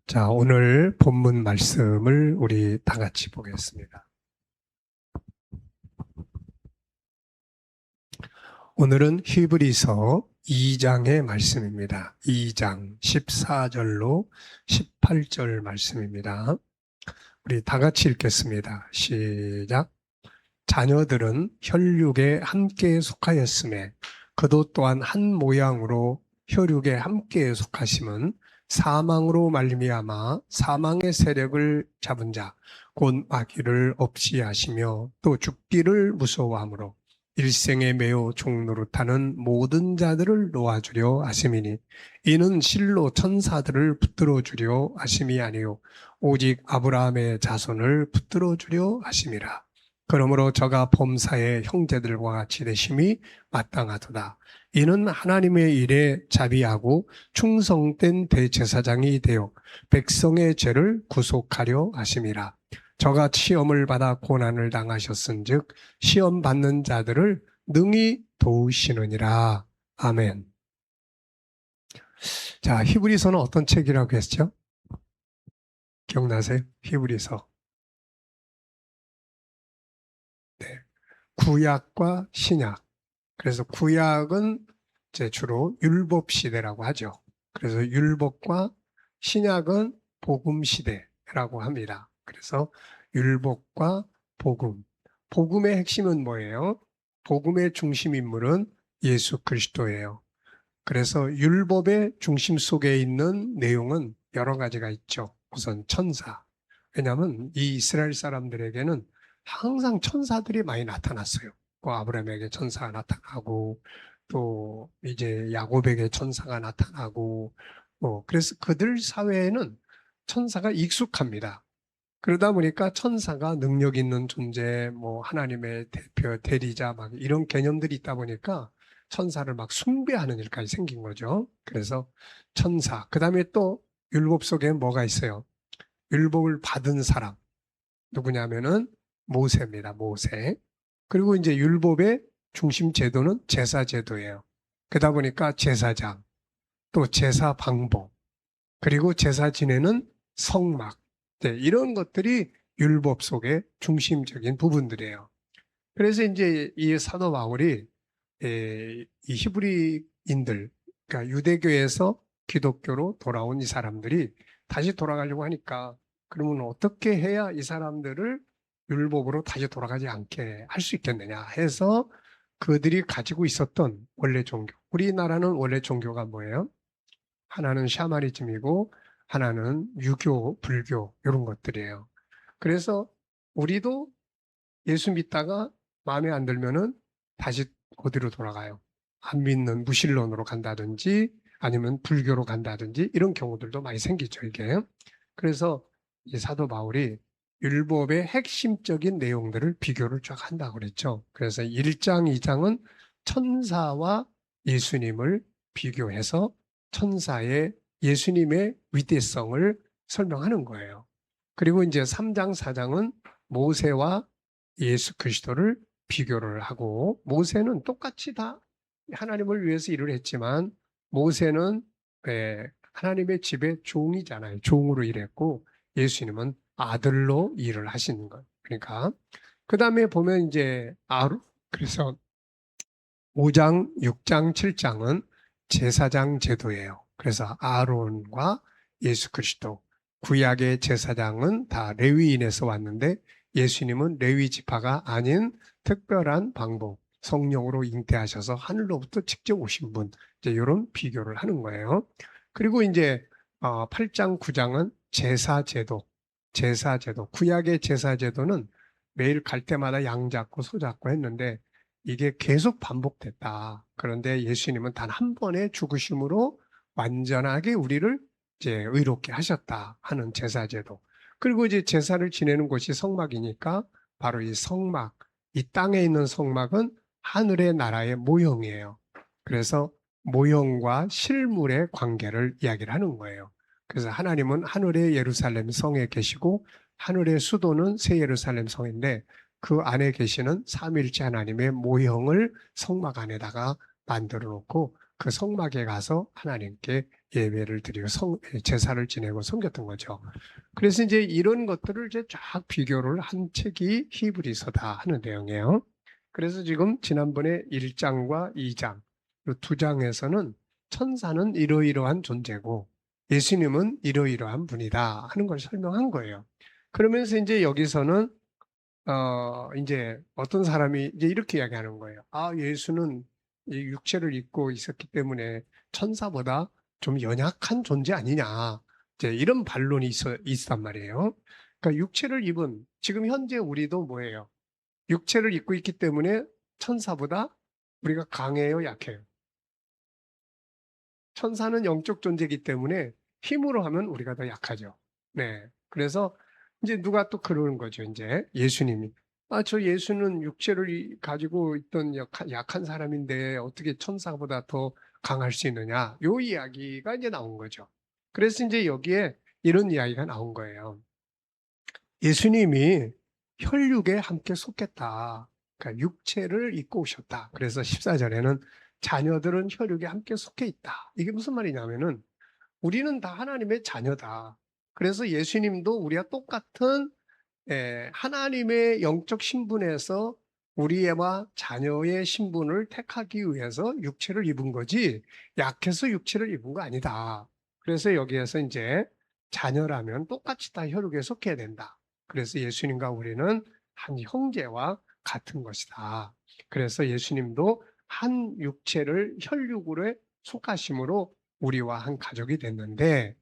자, 오늘 본문 말씀을 우리 다 같이 보겠습니다. 오늘은 히브리서 2장의 말씀입니다. 2장 14절로 18절 말씀입니다. 우리 다 같이 읽겠습니다. 시작. 자녀들은 혈육에 함께 속하였음에 그도 또한 한 모양으로 혈육에 함께 속하심은 사망으로 말미암아 사망의 세력을 잡은 자 곧 마귀를 없이 하시며 또 죽기를 무서워하므로 일생에 매우 종노릇하는 모든 자들을 놓아주려 하심이니 이는 실로 천사들을 붙들어 주려 하심이 아니요 오직 아브라함의 자손을 붙들어 주려 하심이라. 그러므로 저가 범사의 형제들과 같이 되심이 마땅하도다. 이는 하나님의 일에 자비하고 충성된 대제사장이 되어 백성의 죄를 구속하려 하심이라. 저가 시험을 받아 고난을 당하셨은즉 시험 받는 자들을 능히 도우시느니라. 아멘. 자, 히브리서는 어떤 책이라고 했죠? 기억나세요? 히브리서. 네. 구약과 신약. 그래서 구약은 이제 주로 율법 시대라고 하죠. 그래서 율법과 신약은 복음 시대라고 합니다. 그래서 율법과 복음. 복음의 핵심은 뭐예요? 복음의 중심 인물은 예수 그리스도예요. 그래서 율법의 중심 속에 있는 내용은 여러 가지가 있죠. 우선 천사. 왜냐하면 이 이스라엘 사람들에게는 항상 천사들이 많이 나타났어요. 아브라함에게 천사가 나타나고 또 이제 야곱에게 천사가 나타나고 그래서 그들 사회에는 천사가 익숙합니다. 그러다 보니까 천사가 능력 있는 존재, 하나님의 대표, 대리자 막 이런 개념들이 있다 보니까 천사를 막 숭배하는 일까지 생긴 거죠. 그래서 천사. 그 다음에 또 율법 속에 뭐가 있어요? 율법을 받은 사람. 누구냐면은 모세입니다. 모세. 그리고 이제 율법의 중심 제도는 제사 제도예요. 그러다 보니까 제사장, 또 제사 방법, 그리고 제사 지내는 성막. 네, 이런 것들이 율법 속의 중심적인 부분들이에요. 그래서 이제 이 사도 바울이 이 히브리인들, 그러니까 유대교에서 기독교로 돌아온 이 사람들이 다시 돌아가려고 하니까 그러면 어떻게 해야 이 사람들을 율법으로 다시 돌아가지 않게 할 수 있겠느냐 해서 그들이 가지고 있었던 원래 종교. 우리나라는 원래 종교가 뭐예요? 하나는 샤머니즘이고 하나는 유교, 불교 이런 것들이에요. 그래서 우리도 예수 믿다가 마음에 안 들면은 다시 어디로 돌아가요? 안 믿는 무신론으로 간다든지 아니면 불교로 간다든지 이런 경우들도 많이 생기죠, 이게. 그래서 이 사도 바울이 율법의 핵심적인 내용들을 비교를 쫙 한다고 그랬죠. 그래서 1장, 2장은 천사와 예수님을 비교해서 천사의 예수님의 위대성을 설명하는 거예요. 그리고 이제 3장, 4장은 모세와 예수 그리스도를 비교를 하고 모세는 똑같이 다 하나님을 위해서 일을 했지만 모세는 하나님의 집의 종이잖아요. 종으로 일했고 예수님은 아들로 일을 하시는 것. 그러니까 그 다음에 보면 이제 그래서 5장, 6장, 7장은 제사장 제도예요. 그래서 아론과 예수 그리스도 구약의 제사장은 다 레위인에서 왔는데 예수님은 레위 지파가 아닌 특별한 방법, 성령으로 잉태하셔서 하늘로부터 직접 오신 분, 이제 이런 비교를 하는 거예요. 그리고 이제 8장, 9장은 제사제도, 구약의 제사제도는 매일 갈 때마다 양 잡고 소 잡고 했는데 이게 계속 반복됐다. 그런데 예수님은 단 한 번의 죽으심으로 완전하게 우리를 이제 의롭게 하셨다 하는 제사제도. 그리고 이제 제사를 지내는 곳이 성막이니까 바로 이 성막, 이 땅에 있는 성막은 하늘의 나라의 모형이에요. 그래서 모형과 실물의 관계를 이야기를 하는 거예요. 그래서 하나님은 하늘의 예루살렘 성에 계시고 하늘의 수도는 새 예루살렘 성인데 그 안에 계시는 삼위일체 하나님의 모형을 성막 안에다가 만들어 놓고 그 성막에 가서 하나님께 예배를 드리고 제사를 지내고 섬겼던 거죠. 그래서 이제 이런 것들을 이제 쫙 비교를 한 책이 히브리서다 하는 내용이에요. 그래서 지금 지난번에 1장과 2장, 이 두 장에서는 천사는 이러이러한 존재고 예수님은 이러이러한 분이다 하는 걸 설명한 거예요. 그러면서 이제 여기서는 이제 어떤 사람이 이제 이렇게 이야기하는 거예요. 아, 예수는 이 육체를 입고 있었기 때문에 천사보다 좀 연약한 존재 아니냐. 이제 이런 반론이 있단 말이에요. 그러니까 육체를 입은 지금 현재 우리도 뭐예요? 육체를 입고 있기 때문에 천사보다 우리가 강해요, 약해요? 천사는 영적 존재이기 때문에 힘으로 하면 우리가 더 약하죠. 네. 그래서 이제 누가 또 그러는 거죠. 이제 예수님이. 아, 저 예수는 육체를 가지고 있던 약한 사람인데 어떻게 천사보다 더 강할 수 있느냐. 요 이야기가 이제 나온 거죠. 그래서 이제 여기에 이런 이야기가 나온 거예요. 예수님이 혈육에 함께 속했다. 그러니까 육체를 입고 오셨다. 그래서 14절에는 자녀들은 혈육에 함께 속해 있다. 이게 무슨 말이냐면은 우리는 다 하나님의 자녀다. 그래서 예수님도 우리와 똑같은 하나님의 영적 신분에서 우리와 자녀의 신분을 택하기 위해서 육체를 입은 거지 약해서 육체를 입은 거 아니다. 그래서 여기에서 이제 자녀라면 똑같이 다 혈육에 속해야 된다. 그래서 예수님과 우리는 한 형제와 같은 것이다. 그래서 예수님도 한 육체를 혈육으로 속하심으로 우리와 한 가족이 됐는데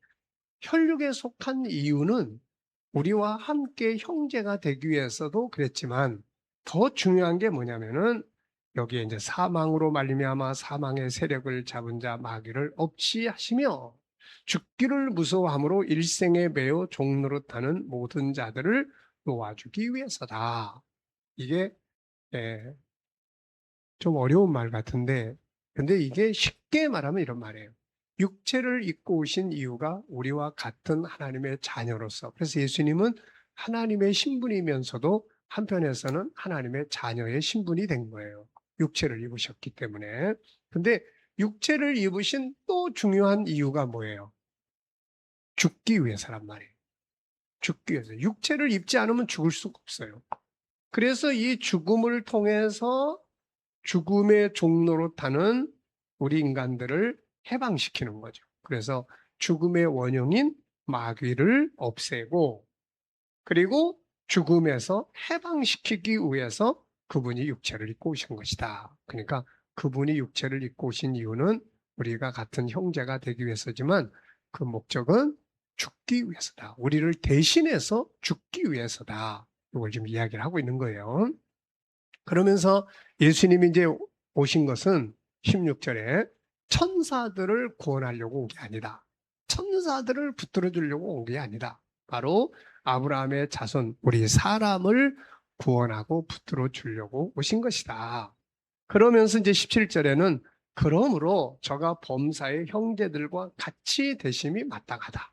혈육에 속한 이유는 우리와 함께 형제가 되기 위해서도 그랬지만 더 중요한 게 뭐냐면은 여기에 이제 사망으로 말미암아 사망의 세력을 잡은 자 마귀를 없이 하시며 죽기를 무서워함으로 일생에 매어 종노릇하는 모든 자들을 놓아주기 위해서다. 이게 예, 좀 어려운 말 같은데 근데 이게 쉽게 말하면 이런 말이에요. 육체를 입고 오신 이유가 우리와 같은 하나님의 자녀로서 그래서 예수님은 하나님의 신분이면서도 한편에서는 하나님의 자녀의 신분이 된 거예요. 육체를 입으셨기 때문에. 근데 육체를 입으신 또 중요한 이유가 뭐예요? 죽기 위해서란 말이에요. 죽기 위해서. 육체를 입지 않으면 죽을 수가 없어요. 그래서 이 죽음을 통해서 죽음의 종로로 타는 우리 인간들을 해방시키는 거죠. 그래서 죽음의 원흉인 마귀를 없애고 그리고 죽음에서 해방시키기 위해서 그분이 육체를 입고 오신 것이다. 그러니까 그분이 육체를 입고 오신 이유는 우리가 같은 형제가 되기 위해서지만 그 목적은 죽기 위해서다. 우리를 대신해서 죽기 위해서다. 이걸 지금 이야기를 하고 있는 거예요. 그러면서 예수님이 이제 오신 것은 16절에 천사들을 구원하려고 온 게 아니다. 천사들을 붙들어 주려고 온 게 아니다. 바로 아브라함의 자손, 우리 사람을 구원하고 붙들어 주려고 오신 것이다. 그러면서 이제 17절에는 그러므로 저가 범사의 형제들과 같이 되심이 마땅하다.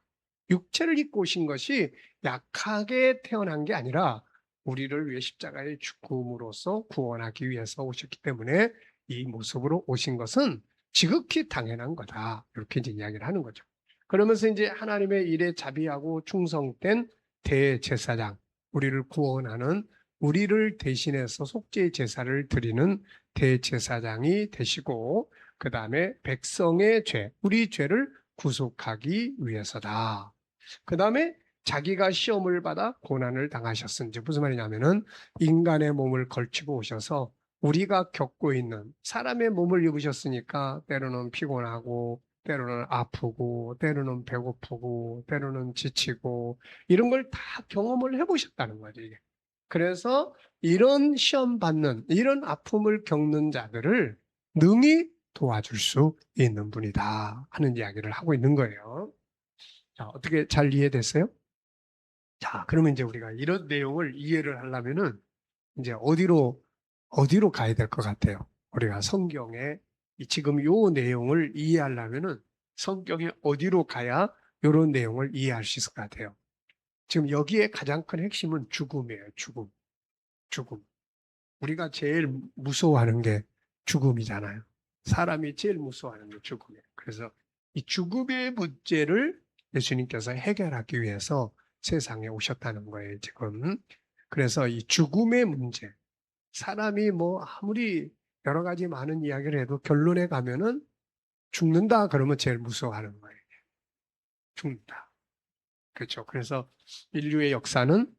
육체를 입고 오신 것이 약하게 태어난 게 아니라 우리를 위해 십자가의 죽음으로써 구원하기 위해서 오셨기 때문에 이 모습으로 오신 것은 지극히 당연한 거다. 이렇게 이제 이야기를 하는 거죠. 그러면서 이제 하나님의 일에 자비하고 충성된 대제사장, 우리를 구원하는 우리를 대신해서 속죄 제사를 드리는 대제사장이 되시고 그 다음에 백성의 죄, 우리 죄를 구속하기 위해서다. 그 다음에 자기가 시험을 받아 고난을 당하셨은지 무슨 말이냐면은 인간의 몸을 걸치고 오셔서 우리가 겪고 있는 사람의 몸을 입으셨으니까 때로는 피곤하고 때로는 아프고 때로는 배고프고 때로는 지치고 이런 걸 다 경험을 해보셨다는 거죠. 이게. 그래서 이런 시험 받는 이런 아픔을 겪는 자들을 능히 도와줄 수 있는 분이다 하는 이야기를 하고 있는 거예요. 자, 어떻게 잘 이해됐어요? 자, 그러면 이제 우리가 이런 내용을 이해를 하려면은 이제 어디로 가야 될 것 같아요? 우리가 성경에 지금 요 내용을 이해하려면은 성경에 어디로 가야 이런 내용을 이해할 수 있을 것 같아요? 지금 여기에 가장 큰 핵심은 죽음이에요. 죽음. 죽음. 우리가 제일 무서워하는 게 죽음이잖아요. 사람이 제일 무서워하는 게 죽음이에요. 그래서 이 죽음의 문제를 예수님께서 해결하기 위해서 세상에 오셨다는 거예요, 지금. 그래서 이 죽음의 문제, 사람이 뭐 아무리 여러 가지 많은 이야기를 해도 결론에 가면은 죽는다 그러면 제일 무서워하는 거예요. 죽는다. 그렇죠. 그래서 인류의 역사는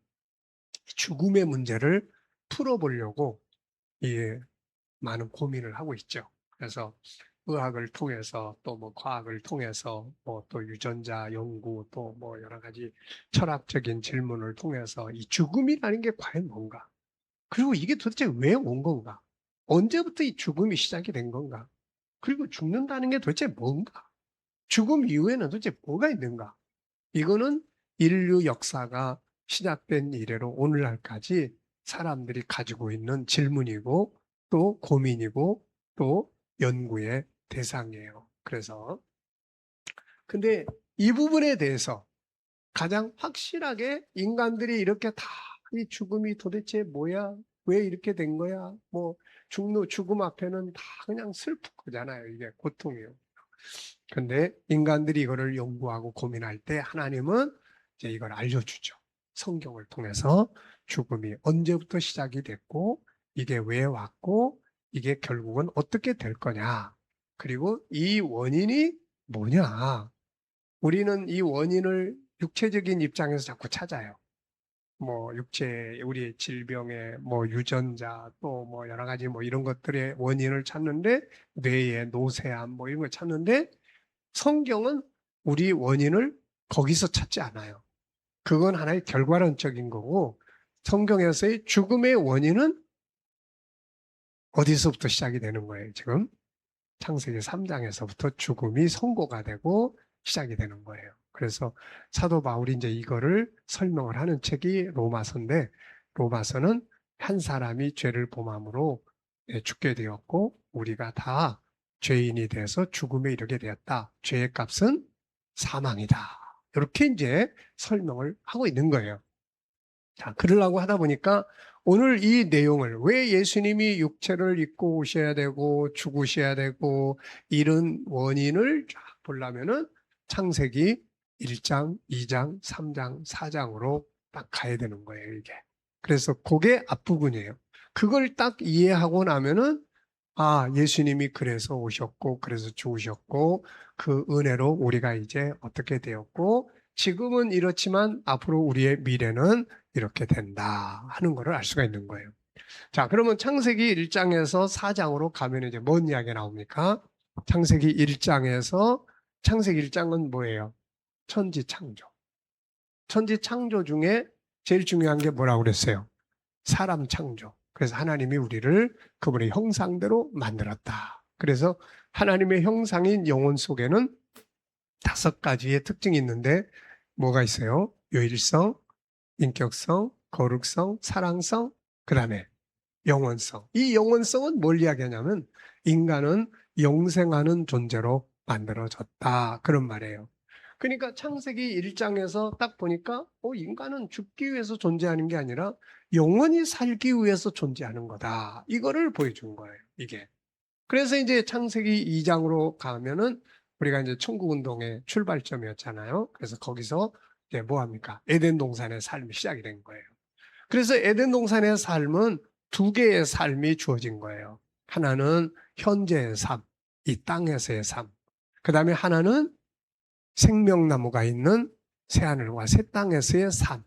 죽음의 문제를 풀어보려고 많은 고민을 하고 있죠. 그래서 의학을 통해서 또 뭐 과학을 통해서 뭐 또 유전자 연구 또 뭐 여러 가지 철학적인 질문을 통해서 이 죽음이라는 게 과연 뭔가? 그리고 이게 도대체 왜 온 건가? 언제부터 이 죽음이 시작이 된 건가? 그리고 죽는다는 게 도대체 뭔가? 죽음 이후에는 도대체 뭐가 있는가? 이거는 인류 역사가 시작된 이래로 오늘날까지 사람들이 가지고 있는 질문이고 또 고민이고 또 연구의 대상이에요. 그래서 근데 이 부분에 대해서 가장 확실하게 인간들이 이렇게 다 이 죽음이 도대체 뭐야? 왜 이렇게 된 거야? 뭐 죽음 앞에는 다 그냥 슬픈 거잖아요. 이게 고통이에요. 근데 인간들이 이거를 연구하고 고민할 때 하나님은 이제 이걸 알려주죠. 성경을 통해서 죽음이 언제부터 시작이 됐고 이게 왜 왔고 이게 결국은 어떻게 될 거냐. 그리고 이 원인이 뭐냐. 우리는 이 원인을 육체적인 입장에서 자꾸 찾아요. 뭐 육체 우리 질병의 뭐 유전자 또 뭐 여러 가지 뭐 이런 것들의 원인을 찾는데 뇌의 노쇠함 뭐 이런 걸 찾는데 성경은 우리 원인을 거기서 찾지 않아요. 그건 하나의 결과론적인 거고 성경에서의 죽음의 원인은 어디서부터 시작이 되는 거예요, 지금? 창세기 3장에서부터 죽음이 선고가 되고 시작이 되는 거예요. 그래서 사도 바울이 이제 이거를 설명을 하는 책이 로마서인데 로마서는 한 사람이 죄를 범함으로 죽게 되었고 우리가 다 죄인이 돼서 죽음에 이르게 되었다. 죄의 값은 사망이다. 이렇게 이제 설명을 하고 있는 거예요. 자, 그러려고 하다 보니까 오늘 이 내용을 왜 예수님이 육체를 입고 오셔야 되고 죽으셔야 되고 이런 원인을 쫙 보려면은 창세기 1장, 2장, 3장, 4장으로 딱 가야 되는 거예요, 이게. 그래서 그게 앞부분이에요. 그걸 딱 이해하고 나면은 아, 예수님이 그래서 오셨고 그래서 죽으셨고 그 은혜로 우리가 이제 어떻게 되었고 지금은 이렇지만 앞으로 우리의 미래는 이렇게 된다 하는 것을 알 수가 있는 거예요. 자, 그러면 창세기 1장에서 4장으로 가면 이제 뭔 이야기가 나옵니까? 창세기 1장에서 창세기 1장은 뭐예요? 천지 창조. 천지 창조 중에 제일 중요한 게 뭐라고 그랬어요? 사람 창조. 그래서 하나님이 우리를 그분의 형상대로 만들었다. 그래서 하나님의 형상인 영혼 속에는 5가지의 특징이 있는데 뭐가 있어요? 요일성, 인격성, 거룩성, 사랑성, 그 다음에 영원성. 이 영원성은 뭘 이야기하냐면 인간은 영생하는 존재로 만들어졌다. 그런 말이에요. 그러니까 창세기 1장에서 딱 보니까 인간은 죽기 위해서 존재하는 게 아니라 영원히 살기 위해서 존재하는 거다. 이거를 보여준 거예요. 이게. 그래서 이제 창세기 2장으로 가면은 우리가 이제 천국운동의 출발점이었잖아요. 그래서 거기서 이제 뭐 합니까? 에덴 동산의 삶이 시작이 된 거예요. 그래서 에덴 동산의 삶은 2개의 삶이 주어진 거예요. 하나는 현재의 삶, 이 땅에서의 삶. 그 다음에 하나는 생명나무가 있는 새하늘과 새 땅에서의 삶.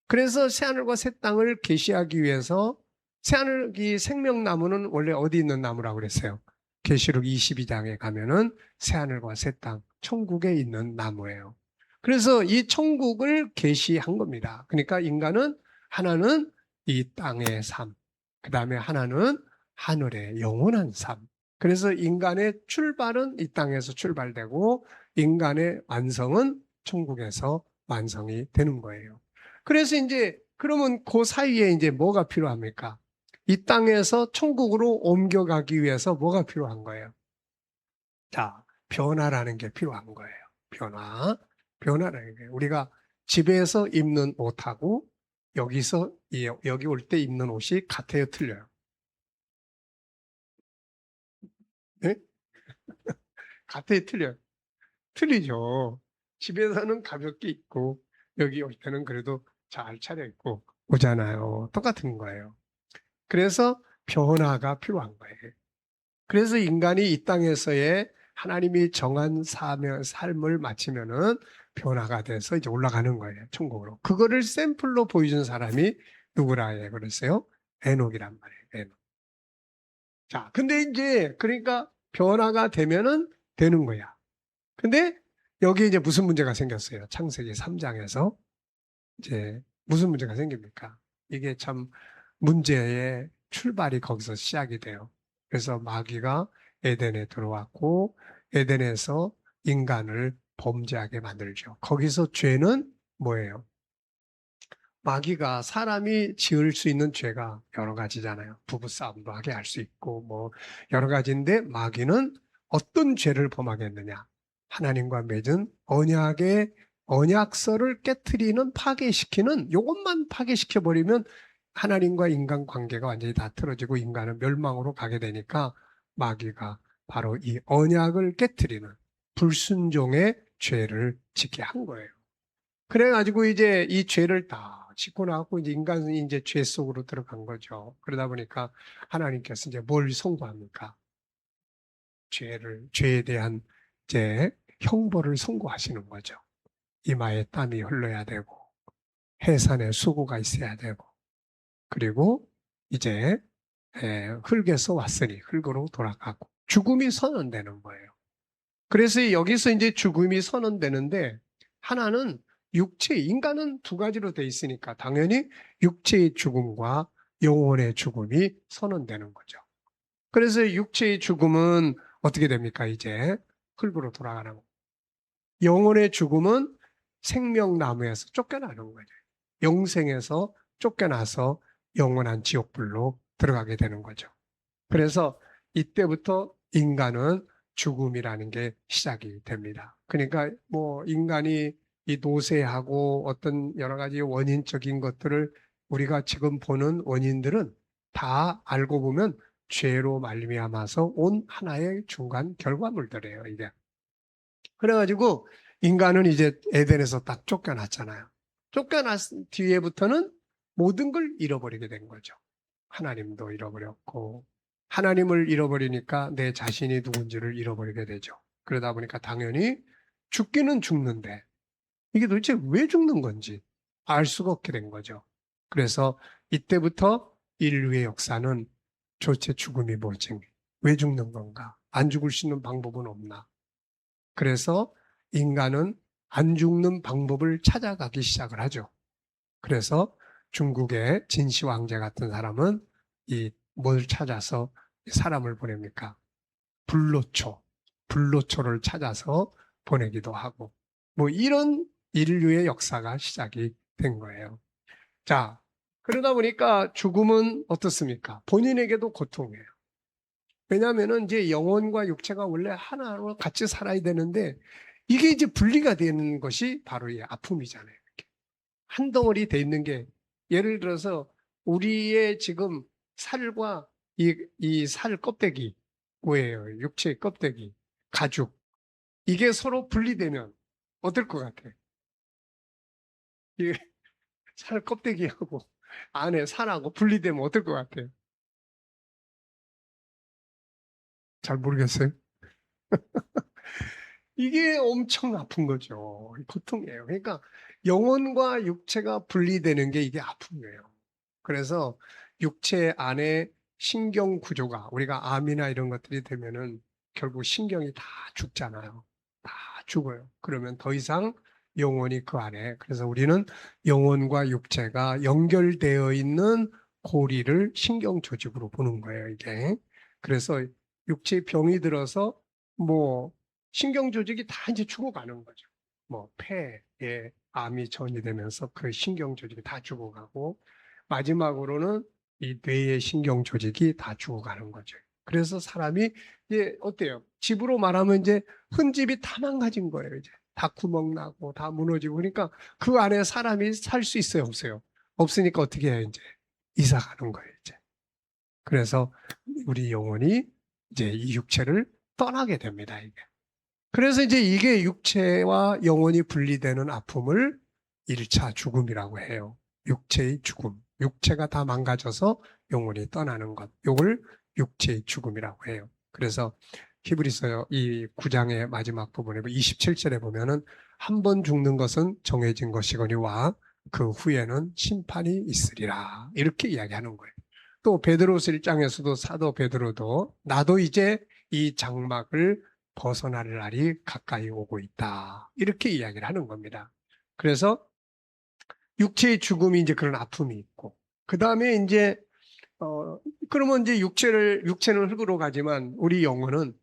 그래서 새하늘과 새 땅을 계시하기 위해서 새하늘이 생명나무는 원래 어디 있는 나무라고 그랬어요? 계시록 22장에 가면은 새하늘과 새 땅, 천국에 있는 나무예요. 그래서 이 천국을 계시한 겁니다. 그러니까 인간은 하나는 이 땅의 삶, 그 다음에 하나는 하늘의 영원한 삶. 그래서 인간의 출발은 이 땅에서 출발되고 인간의 완성은 천국에서 완성이 되는 거예요. 그래서 이제 그러면 그 사이에 이제 뭐가 필요합니까? 이 땅에서 천국으로 옮겨가기 위해서 뭐가 필요한 거예요? 자, 변화라는 게 필요한 거예요. 변화. 변화라는 게 우리가 집에서 입는 옷하고 여기서 여기 올 때 입는 옷이 같아요, 틀려요? 네? 같아요, 틀려요? 틀리죠. 집에서는 가볍게 입고 여기 올 때는 그래도 잘 차려입고 오잖아요. 똑같은 거예요. 그래서 변화가 필요한 거예요. 그래서 인간이 이 땅에서의 하나님이 정한 삶을 마치면은 변화가 돼서 이제 올라가는 거예요. 천국으로. 그거를 샘플로 보여준 사람이 누구라 해 그랬어요? 에녹이란 말이에요. 에녹. 자, 근데 이제 그러니까 변화가 되면은 되는 거야. 근데 여기 이제 무슨 문제가 생겼어요? 창세기 3장에서 이제 무슨 문제가 생깁니까? 이게 참 문제의 출발이 거기서 시작이 돼요. 그래서 마귀가 에덴에 들어왔고 에덴에서 인간을 범죄하게 만들죠. 거기서 죄는 뭐예요? 마귀가 사람이 지을 수 있는 죄가 여러 가지잖아요. 부부싸움도 하게 할 수 있고 뭐 여러 가지인데 마귀는 어떤 죄를 범하겠느냐? 하나님과 맺은 언약의 언약서를 깨트리는 파괴시키는 요것만 파괴시켜 버리면 하나님과 인간 관계가 완전히 다 틀어지고 인간은 멸망으로 가게 되니까 마귀가 바로 이 언약을 깨트리는 불순종의 죄를 짓게 한 거예요. 그래가지고 이제 이 죄를 다 짓고 나고 이제 인간이 이제 죄 속으로 들어간 거죠. 그러다 보니까 하나님께서 이제 뭘 선고합니까? 죄에 대한 이제 형벌을 선고하시는 거죠. 이마에 땀이 흘러야 되고, 해산에 수고가 있어야 되고, 그리고 이제 흙에서 왔으니 흙으로 돌아가고, 죽음이 선언되는 거예요. 그래서 여기서 이제 죽음이 선언되는데, 하나는 인간은 두 가지로 돼 있으니까 당연히 육체의 죽음과 영혼의 죽음이 선언되는 거죠. 그래서 육체의 죽음은 어떻게 됩니까? 이제 흙으로 돌아가는 거. 영혼의 죽음은 생명나무에서 쫓겨나는 거죠. 영생에서 쫓겨나서 영원한 지옥불로 들어가게 되는 거죠. 그래서 이때부터 인간은 죽음이라는 게 시작이 됩니다. 그러니까 뭐 인간이 이 노쇠하고 어떤 여러 가지 원인적인 것들을 우리가 지금 보는 원인들은 다 알고 보면 죄로 말미암아서 온 하나의 중간 결과물들이에요, 이게. 그래가지고 인간은 이제 에덴에서 딱 쫓겨났잖아요. 쫓겨났 뒤에부터는 모든 걸 잃어버리게 된 거죠. 하나님도 잃어버렸고, 하나님을 잃어버리니까 내 자신이 누군지를 잃어버리게 되죠. 그러다 보니까 당연히 죽기는 죽는데, 이게 도대체 왜 죽는 건지 알 수가 없게 된 거죠. 그래서 이때부터 인류의 역사는 도대체 죽음이 뭐지? 왜 죽는 건가? 안 죽을 수 있는 방법은 없나? 그래서 인간은 안 죽는 방법을 찾아가기 시작을 하죠. 그래서 중국의 진시 황제 같은 사람은 이 뭘 찾아서 사람을 보냅니까? 불로초를 찾아서 보내기도 하고 뭐 이런 인류의 역사가 시작이 된 거예요. 자, 그러다 보니까 죽음은 어떻습니까? 본인에게도 고통이에요. 왜냐하면은 이제 영혼과 육체가 원래 하나로 같이 살아야 되는데 이게 이제 분리가 되는 것이 바로 이 아픔이잖아요. 이렇게. 한 덩어리 돼 있는 게 예를 들어서 우리의 지금 살과 이 살 껍데기 뭐예요? 육체의 껍데기, 가죽 이게 서로 분리되면 어떨 것 같아요? 이게 살 껍데기하고 안에 살하고 분리되면 어떨 것 같아요? 잘 모르겠어요. 이게 엄청 아픈 거죠. 고통이에요. 그러니까 영혼과 육체가 분리되는 게 이게 아픔이에요. 그래서 육체 안에 신경 구조가 우리가 암이나 이런 것들이 되면은 결국 신경이 다 죽잖아요. 다 죽어요. 그러면 더 이상 영혼이 그 안에 그래서 우리는 영혼과 육체가 연결되어 있는 고리를 신경 조직으로 보는 거예요, 이게. 그래서 육체 병이 들어서 뭐 신경 조직이 다 이제 죽어가는 거죠. 뭐 폐에 암이 전이되면서 그 신경 조직이 다 죽어가고 마지막으로는 이 뇌의 신경 조직이 다 죽어가는 거죠. 그래서 사람이 이제 어때요? 집으로 말하면 이제 흠집이 다 망가진 거예요. 이제 다 구멍 나고 다 무너지고 그러니까 그 안에 사람이 살 수 있어요, 없어요? 없으니까 어떻게 해요? 이제 이사 가는 거예요. 이제 그래서 우리 영혼이 이제 이 육체를 떠나게 됩니다. 이게. 그래서 이제 이게 육체와 영혼이 분리되는 아픔을 1차 죽음이라고 해요. 육체의 죽음. 육체가 다 망가져서 영혼이 떠나는 것. 요걸 육체의 죽음이라고 해요. 그래서 히브리서 이 9장의 마지막 부분에 27절에 보면은 한 번 죽는 것은 정해진 것이거니와 그 후에는 심판이 있으리라. 이렇게 이야기하는 거예요. 또 베드로서 1장에서도 사도 베드로도 나도 이제 이 장막을 벗어날 날이 가까이 오고 있다. 이렇게 이야기를 하는 겁니다. 그래서 육체의 죽음이 이제 그런 아픔이 있고, 그 다음에 이제, 그러면 이제 육체는 흙으로 가지만 우리 영혼은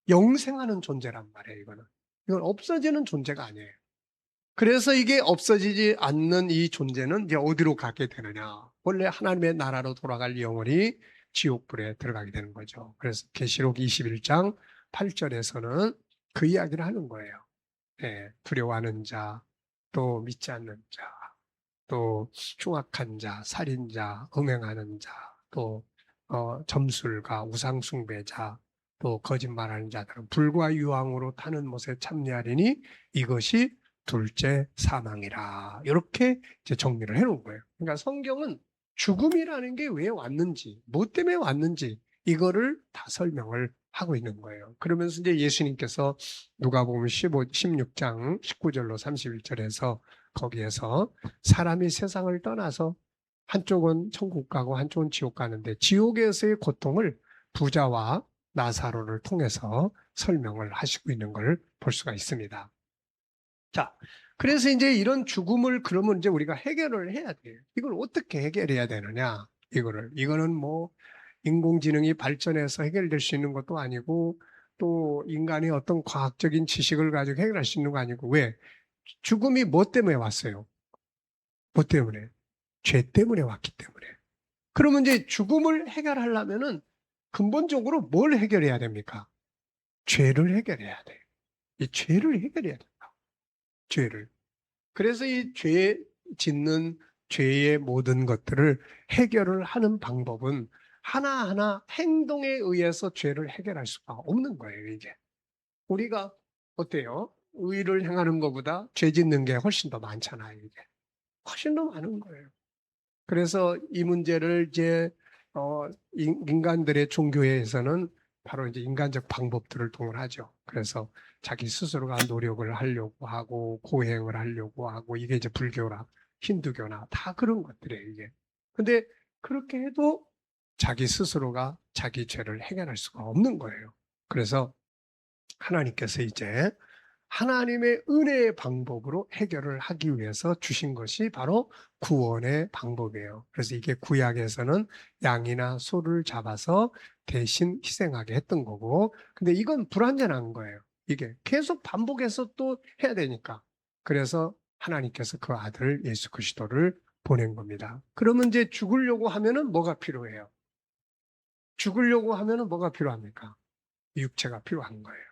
영생하는 존재란 말이에요, 이거는. 이건 없어지는 존재가 아니에요. 그래서 이게 없어지지 않는 이 존재는 이제 어디로 가게 되느냐. 원래 하나님의 나라로 돌아갈 영혼이 지옥불에 들어가게 되는 거죠. 그래서 계시록 21장 8절에서는 그 이야기를 하는 거예요. 예, 두려워하는 자, 또 믿지 않는 자, 또 흉악한 자, 살인자, 음행하는 자, 또 점술가, 우상숭배자, 또 거짓말하는 자들은 불과 유황으로 타는 못에 참여하리니 이것이 둘째 사망이라. 이렇게 이제 정리를 해놓은 거예요. 그러니까 성경은 죽음이라는 게 왜 왔는지, 뭐 때문에 왔는지 이거를 다 설명을 하고 있는 거예요. 그러면서 이제 예수님께서 누가복음 16장 19절로 31절에서 거기에서 사람이 세상을 떠나서 한쪽은 천국 가고 한쪽은 지옥 가는데 지옥에서의 고통을 부자와 나사로를 통해서 설명을 하시고 있는 걸 볼 수가 있습니다. 자, 그래서 이제 이런 죽음을 그러면 이제 우리가 해결을 해야 돼요. 이걸 어떻게 해결해야 되느냐? 이거는 뭐 인공지능이 발전해서 해결될 수 있는 것도 아니고 또 인간이 어떤 과학적인 지식을 가지고 해결할 수 있는 거 아니고 왜? 죽음이 뭐 때문에 왔어요? 뭐 때문에? 죄 때문에 왔기 때문에. 그러면 이제 죽음을 해결하려면은 근본적으로 뭘 해결해야 됩니까? 죄를 해결해야 돼요. 이 죄를 해결해야 된다. 죄를. 그래서 이 짓는 죄의 모든 것들을 해결을 하는 방법은 하나하나 행동에 의해서 죄를 해결할 수가 없는 거예요, 이제. 우리가 어때요? 의를 행하는 것보다 죄 짓는 게 훨씬 더 많잖아요, 이제. 훨씬 더 많은 거예요. 그래서 이 문제를 이제 인간들의 종교에서는 바로 이제 인간적 방법들을 동원하죠. 그래서 자기 스스로가 노력을 하려고 하고 고행을 하려고 하고 이게 이제 불교나 힌두교나 다 그런 것들이에요, 이게. 근데 그렇게 해도 자기 스스로가 자기 죄를 해결할 수가 없는 거예요. 그래서 하나님께서 이제 하나님의 은혜의 방법으로 해결을 하기 위해서 주신 것이 바로 구원의 방법이에요. 그래서 이게 구약에서는 양이나 소를 잡아서 대신 희생하게 했던 거고, 근데 이건 불완전한 거예요. 이게 계속 반복해서 또 해야 되니까. 그래서 하나님께서 그 아들 예수 그리스도를 보낸 겁니다. 그러면 이제 죽으려고 하면은 뭐가 필요해요? 죽으려고 하면은 뭐가 필요합니까? 육체가 필요한 거예요.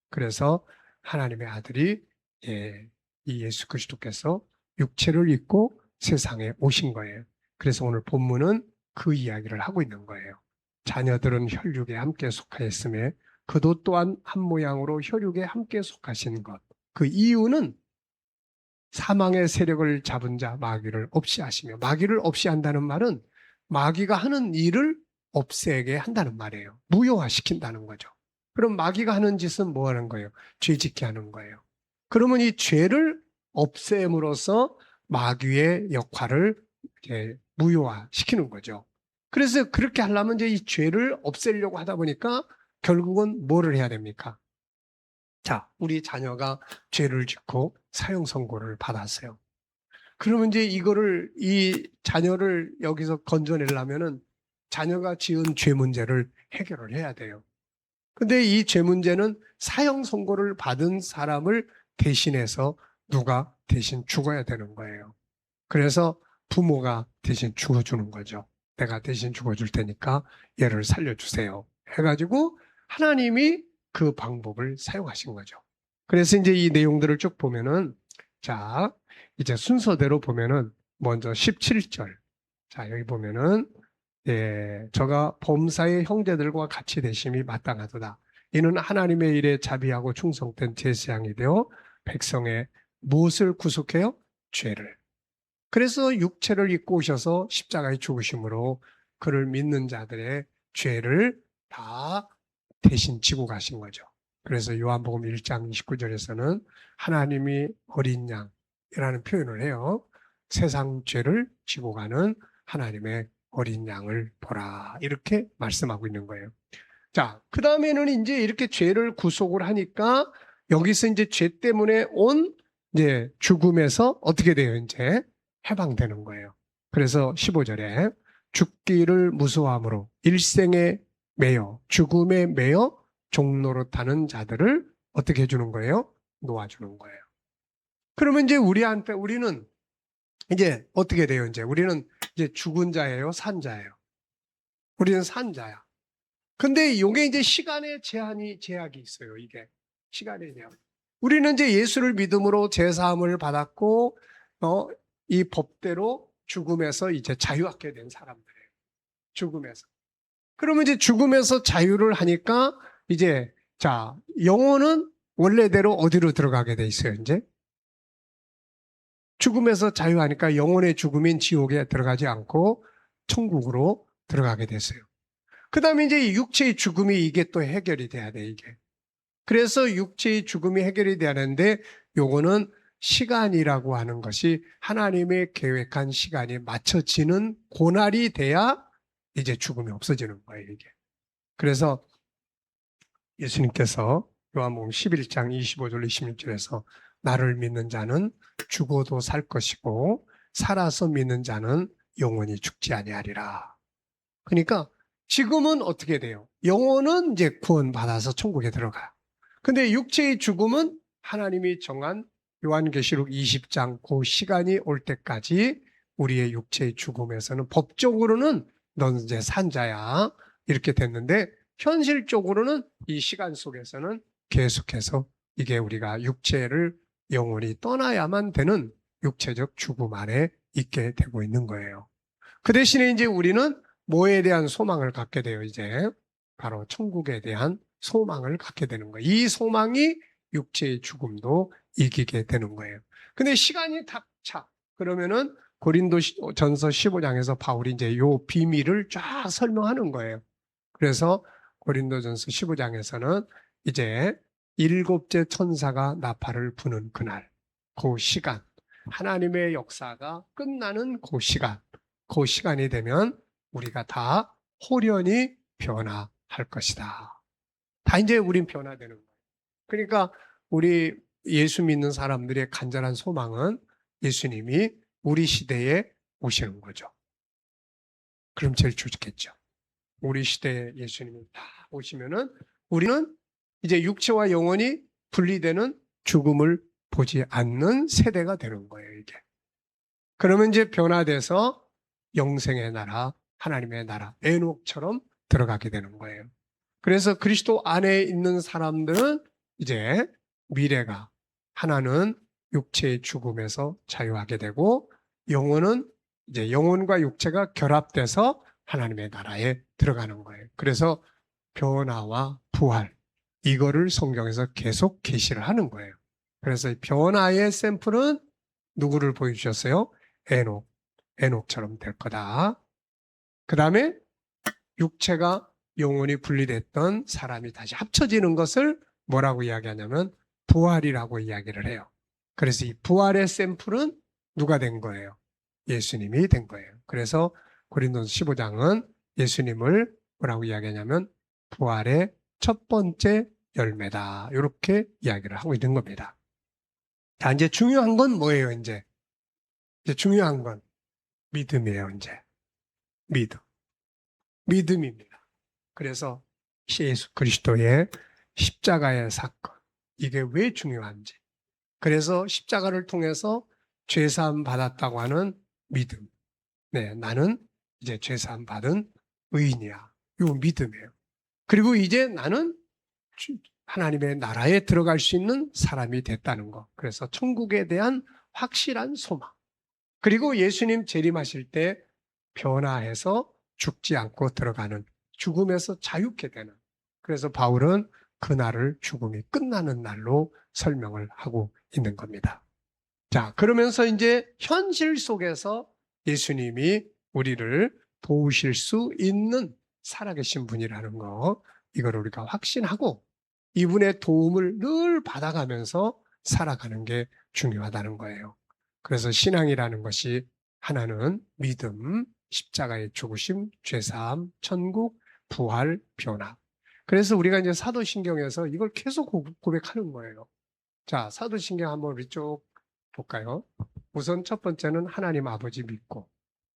그래서 하나님의 아들이 이 예수 그리스도께서 육체를 입고 세상에 오신 거예요. 그래서 오늘 본문은 그 이야기를 하고 있는 거예요. 자녀들은 혈육에 함께 속하였음에 그도 또한 한 모양으로 혈육에 함께 속하신 것. 그 이유는 사망의 세력을 잡은 자 마귀를 없이 하시며, 마귀를 없이 한다는 말은 마귀가 하는 일을 없애게 한다는 말이에요. 무효화시킨다는 거죠. 그럼 마귀가 하는 짓은 뭐 하는 거예요? 죄짓게 하는 거예요. 그러면 이 죄를 없앰으로써 마귀의 역할을 이렇게 무효화시키는 거죠. 그래서 그렇게 하려면 이제 이 죄를 없애려고 하다 보니까 결국은 뭐를 해야 됩니까? 자, 우리 자녀가 죄를 짓고 사형 선고를 받았어요. 그러면 이제 이 자녀를 여기서 건져내려면은 자녀가 지은 죄 문제를 해결을 해야 돼요. 근데 이 죄 문제는 사형 선고를 받은 사람을 대신해서 누가 대신 죽어야 되는 거예요. 그래서 부모가 대신 죽어주는 거죠. 내가 대신 죽어줄 테니까 얘를 살려주세요. 해가지고 하나님이 그 방법을 사용하신 거죠. 그래서 이제 이 내용들을 쭉 보면은, 자, 이제 순서대로 보면은 먼저 17절. 자, 여기 보면은 저가 범사의 형제들과 같이 되심이 마땅하도다. 이는 하나님의 일에 자비하고 충성된 제사장이 되어 백성의 무엇을 구속해요? 죄를. 그래서 육체를 입고 오셔서 십자가에 죽으심으로 그를 믿는 자들의 죄를 다 대신 지고 가신 거죠. 그래서 요한복음 1장 29절에서는 하나님이 어린 양이라는 표현을 해요. 세상 죄를 지고 가는 하나님의 어린 양을 보라. 이렇게 말씀하고 있는 거예요. 자, 그 다음에는 이제 이렇게 죄를 구속을 하니까 여기서 이제 죄 때문에 온 이제 죽음에서 어떻게 돼요? 이제 해방되는 거예요. 그래서 15절에 죽기를 무서워함으로 일생에 매여 죽음에 매여 종로로 타는 자들을 어떻게 해주는 거예요? 놓아주는 거예요. 그러면 이제 우리는 이제 어떻게 돼요? 이제 우리는 이제 죽은 자예요? 산 자예요? 우리는 산 자야. 근데 이게 이제 시간의 제약이 있어요. 이게 시간의 제약. 우리는 이제 예수를 믿음으로 제사함을 받았고, 이 법대로 죽음에서 이제 자유하게 된 사람들이에요. 죽음에서. 그러면 이제 죽음에서 자유를 하니까 이제 자 영혼은 원래대로 어디로 들어가게 돼 있어요. 이제 죽음에서 자유하니까 영혼의 죽음인 지옥에 들어가지 않고 천국으로 들어가게 됐어요. 그 다음에 이제 육체의 죽음이 이게 또 해결이 돼야 돼, 이게. 그래서 육체의 죽음이 해결이 돼야 하는데 요거는 시간이라고 하는 것이 하나님의 계획한 시간이 맞춰지는 고날이 돼야 이제 죽음이 없어지는 거예요, 이게. 그래서 예수님께서 요한복음 11장 25절 26절에서 나를 믿는 자는 죽어도 살 것이고 살아서 믿는 자는 영원히 죽지 아니하리라. 그러니까 지금은 어떻게 돼요? 영혼은 이제 구원받아서 천국에 들어가요. 근데 육체의 죽음은 하나님이 정한 요한계시록 20장 그 시간이 올 때까지 우리의 육체의 죽음에서는 법적으로는 넌 이제 산자야 이렇게 됐는데 현실적으로는 이 시간 속에서는 계속해서 이게 우리가 육체를 영원히 떠나야만 되는 육체적 죽음 안에 있게 되고 있는 거예요. 그 대신에 이제 우리는 뭐에 대한 소망을 갖게 돼요, 이제? 바로 천국에 대한 소망을 갖게 되는 거예요. 이 소망이 육체의 죽음도 이기게 되는 거예요. 근데 시간이 탁 차. 그러면은 고린도전서 15장에서 바울이 이제 요 비밀을 쫙 설명하는 거예요. 그래서 고린도전서 15장에서는 이제 일곱째 천사가 나팔을 부는 그날, 그 시간, 하나님의 역사가 끝나는 그 시간이 되면 우리가 다 홀연히 변화할 것이다. 다 이제 우린 변화되는 거예요. 그러니까 우리 예수 믿는 사람들의 간절한 소망은 예수님이 우리 시대에 오시는 거죠. 그럼 제일 좋겠죠. 우리 시대에 예수님이 다 오시면은 우리는 이제 육체와 영혼이 분리되는 죽음을 보지 않는 세대가 되는 거예요, 이게. 그러면 이제 변화돼서 영생의 나라, 하나님의 나라, 에녹처럼 들어가게 되는 거예요. 그래서 그리스도 안에 있는 사람들은 이제 미래가 하나는 육체의 죽음에서 자유하게 되고 영혼은 이제 영혼과 육체가 결합돼서 하나님의 나라에 들어가는 거예요. 그래서 변화와 부활 이거를 성경에서 계속 계시를 하는 거예요. 그래서 변화의 샘플은 누구를 보여주셨어요? 에녹처럼 될 거다. 그 다음에 육체가 영혼이 분리됐던 사람이 다시 합쳐지는 것을 뭐라고 이야기하냐면 부활이라고 이야기를 해요. 그래서 이 부활의 샘플은 누가 된 거예요? 예수님이 된 거예요. 그래서 고린도서 15장은 예수님을 뭐라고 이야기하냐면 부활의 첫 번째 열매다. 이렇게 이야기를 하고 있는 겁니다. 자, 이제 중요한 건 뭐예요, 이제 중요한 건 믿음이에요, 이제. 믿음입니다. 그래서 예수 그리스도의 십자가의 사건, 이게 왜 중요한지. 그래서 십자가를 통해서 죄사함 받았다고 하는 믿음. 네, 나는 이제 죄사함 받은 의인이야. 이 믿음이에요. 그리고 이제 나는 하나님의 나라에 들어갈 수 있는 사람이 됐다는 거. 그래서 천국에 대한 확실한 소망. 그리고 예수님 재림하실 때 변화해서 죽지 않고 들어가는 죽음에서 자유케 되는. 그래서 바울은 그날을 죽음이 끝나는 날로 설명을 하고 있는 겁니다. 자, 그러면서 이제 현실 속에서 예수님이 우리를 도우실 수 있는 살아계신 분이라는 거, 이걸 우리가 확신하고 이분의 도움을 늘 받아가면서 살아가는 게 중요하다는 거예요. 그래서 신앙이라는 것이 하나는 믿음, 십자가의 죽으심, 죄사함, 천국, 부활, 변화. 그래서 우리가 이제 사도신경에서 이걸 계속 고백하는 거예요. 자, 사도신경 한번 우리 쭉 볼까요? 우선 첫 번째는 하나님 아버지 믿고,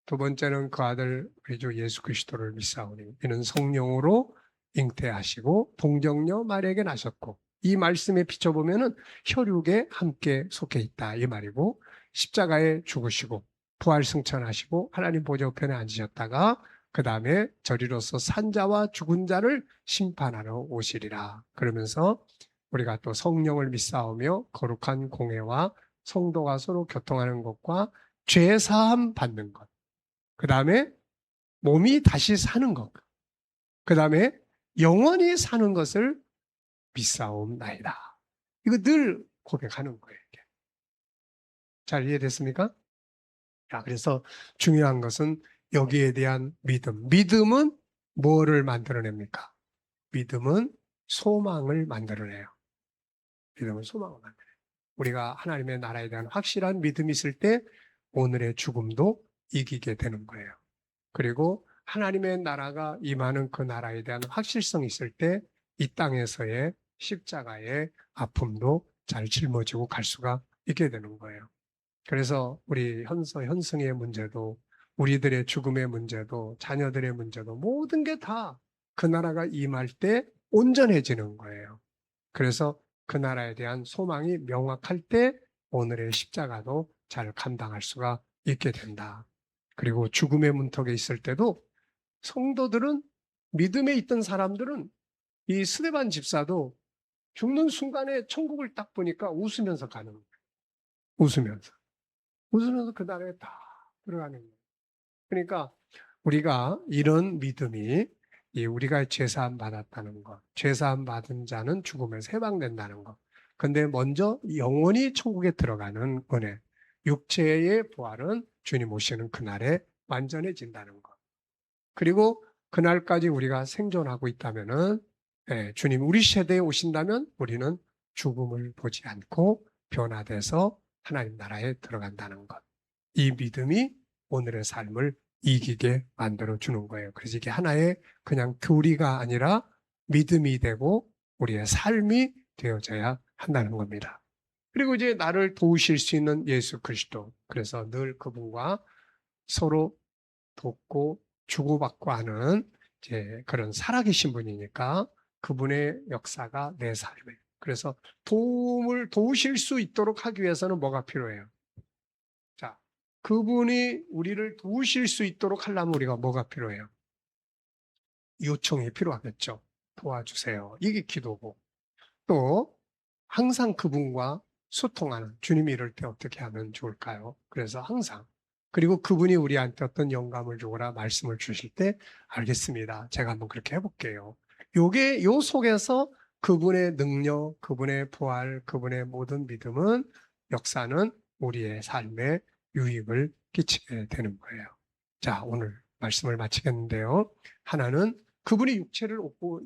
두 번째는 그 아들 우리 주 예수 그리스도를 믿사오니 이는 성령으로 잉태하시고 동정녀 마리아에게 나셨고, 이 말씀에 비춰보면은 혈육에 함께 속해 있다 이 말이고, 십자가에 죽으시고 부활 승천하시고 하나님 보좌 우편에 앉으셨다가 그 다음에 저리로서 산자와 죽은 자를 심판하러 오시리라. 그러면서 우리가 또 성령을 믿사오며 거룩한 공회와 성도가 서로 교통하는 것과 죄사함 받는 것, 그 다음에 몸이 다시 사는 것, 그 다음에 영원히 사는 것을 믿사옵나이다. 이거 늘 고백하는 거예요. 이게. 잘 이해됐습니까? 자, 그래서 중요한 것은 여기에 대한 믿음. 믿음은 뭐를 만들어냅니까? 믿음은 소망을 만들어내요. 믿음은 소망을 만들어요. 우리가 하나님의 나라에 대한 확실한 믿음이 있을 때 오늘의 죽음도 이기게 되는 거예요. 그리고 하나님의 나라가 임하는 그 나라에 대한 확실성이 있을 때 이 땅에서의 십자가의 아픔도 잘 짊어지고 갈 수가 있게 되는 거예요. 그래서 우리 현성의 문제도, 우리들의 죽음의 문제도, 자녀들의 문제도 모든 게 다 그 나라가 임할 때 온전해지는 거예요. 그래서 그 나라에 대한 소망이 명확할 때 오늘의 십자가도 잘 감당할 수가 있게 된다. 그리고 죽음의 문턱에 있을 때도 성도들은, 믿음에 있던 사람들은, 이 스데반 집사도 죽는 순간에 천국을 딱 보니까 웃으면서 가는 거예요. 웃으면서 그 나라에 다 들어가는 거예요. 그러니까 우리가 이런 믿음이, 우리가 죄사함 받았다는 것, 죄사함 받은 자는 죽음에서 해방된다는 것, 근데 먼저 영원히 천국에 들어가는 은혜, 육체의 부활은 주님 오시는 그날에 완전해진다는 것. 그리고 그날까지 우리가 생존하고 있다면은, 주님 우리 세대에 오신다면 우리는 죽음을 보지 않고 변화돼서 하나님 나라에 들어간다는 것. 이 믿음이 오늘의 삶을 이기게 만들어 주는 거예요. 그래서 이게 하나의 그냥 교리가 아니라 믿음이 되고 우리의 삶이 되어져야 한다는 겁니다. 그리고 이제 나를 도우실 수 있는 예수 그리스도. 그래서 늘 그분과 서로 돕고 주고받고 하는 이제 그런 살아계신 분이니까 그분의 역사가 내 삶에. 그래서 도우실 수 있도록 하기 위해서는 뭐가 필요해요? 자, 그분이 우리를 도우실 수 있도록 하려면 우리가 뭐가 필요해요? 요청이 필요하겠죠. 도와주세요. 이게 기도고. 또 항상 그분과 소통하는, 주님이 이럴 때 어떻게 하면 좋을까요? 그래서 항상, 그리고 그분이 우리한테 어떤 영감을 주거나 말씀을 주실 때 알겠습니다. 제가 한번 그렇게 해볼게요. 요 속에서 그분의 능력, 그분의 부활, 그분의 모든 믿음은, 역사는 우리의 삶에 유익을 끼치게 되는 거예요. 자, 오늘 말씀을 마치겠는데요. 하나는 그분이 육체를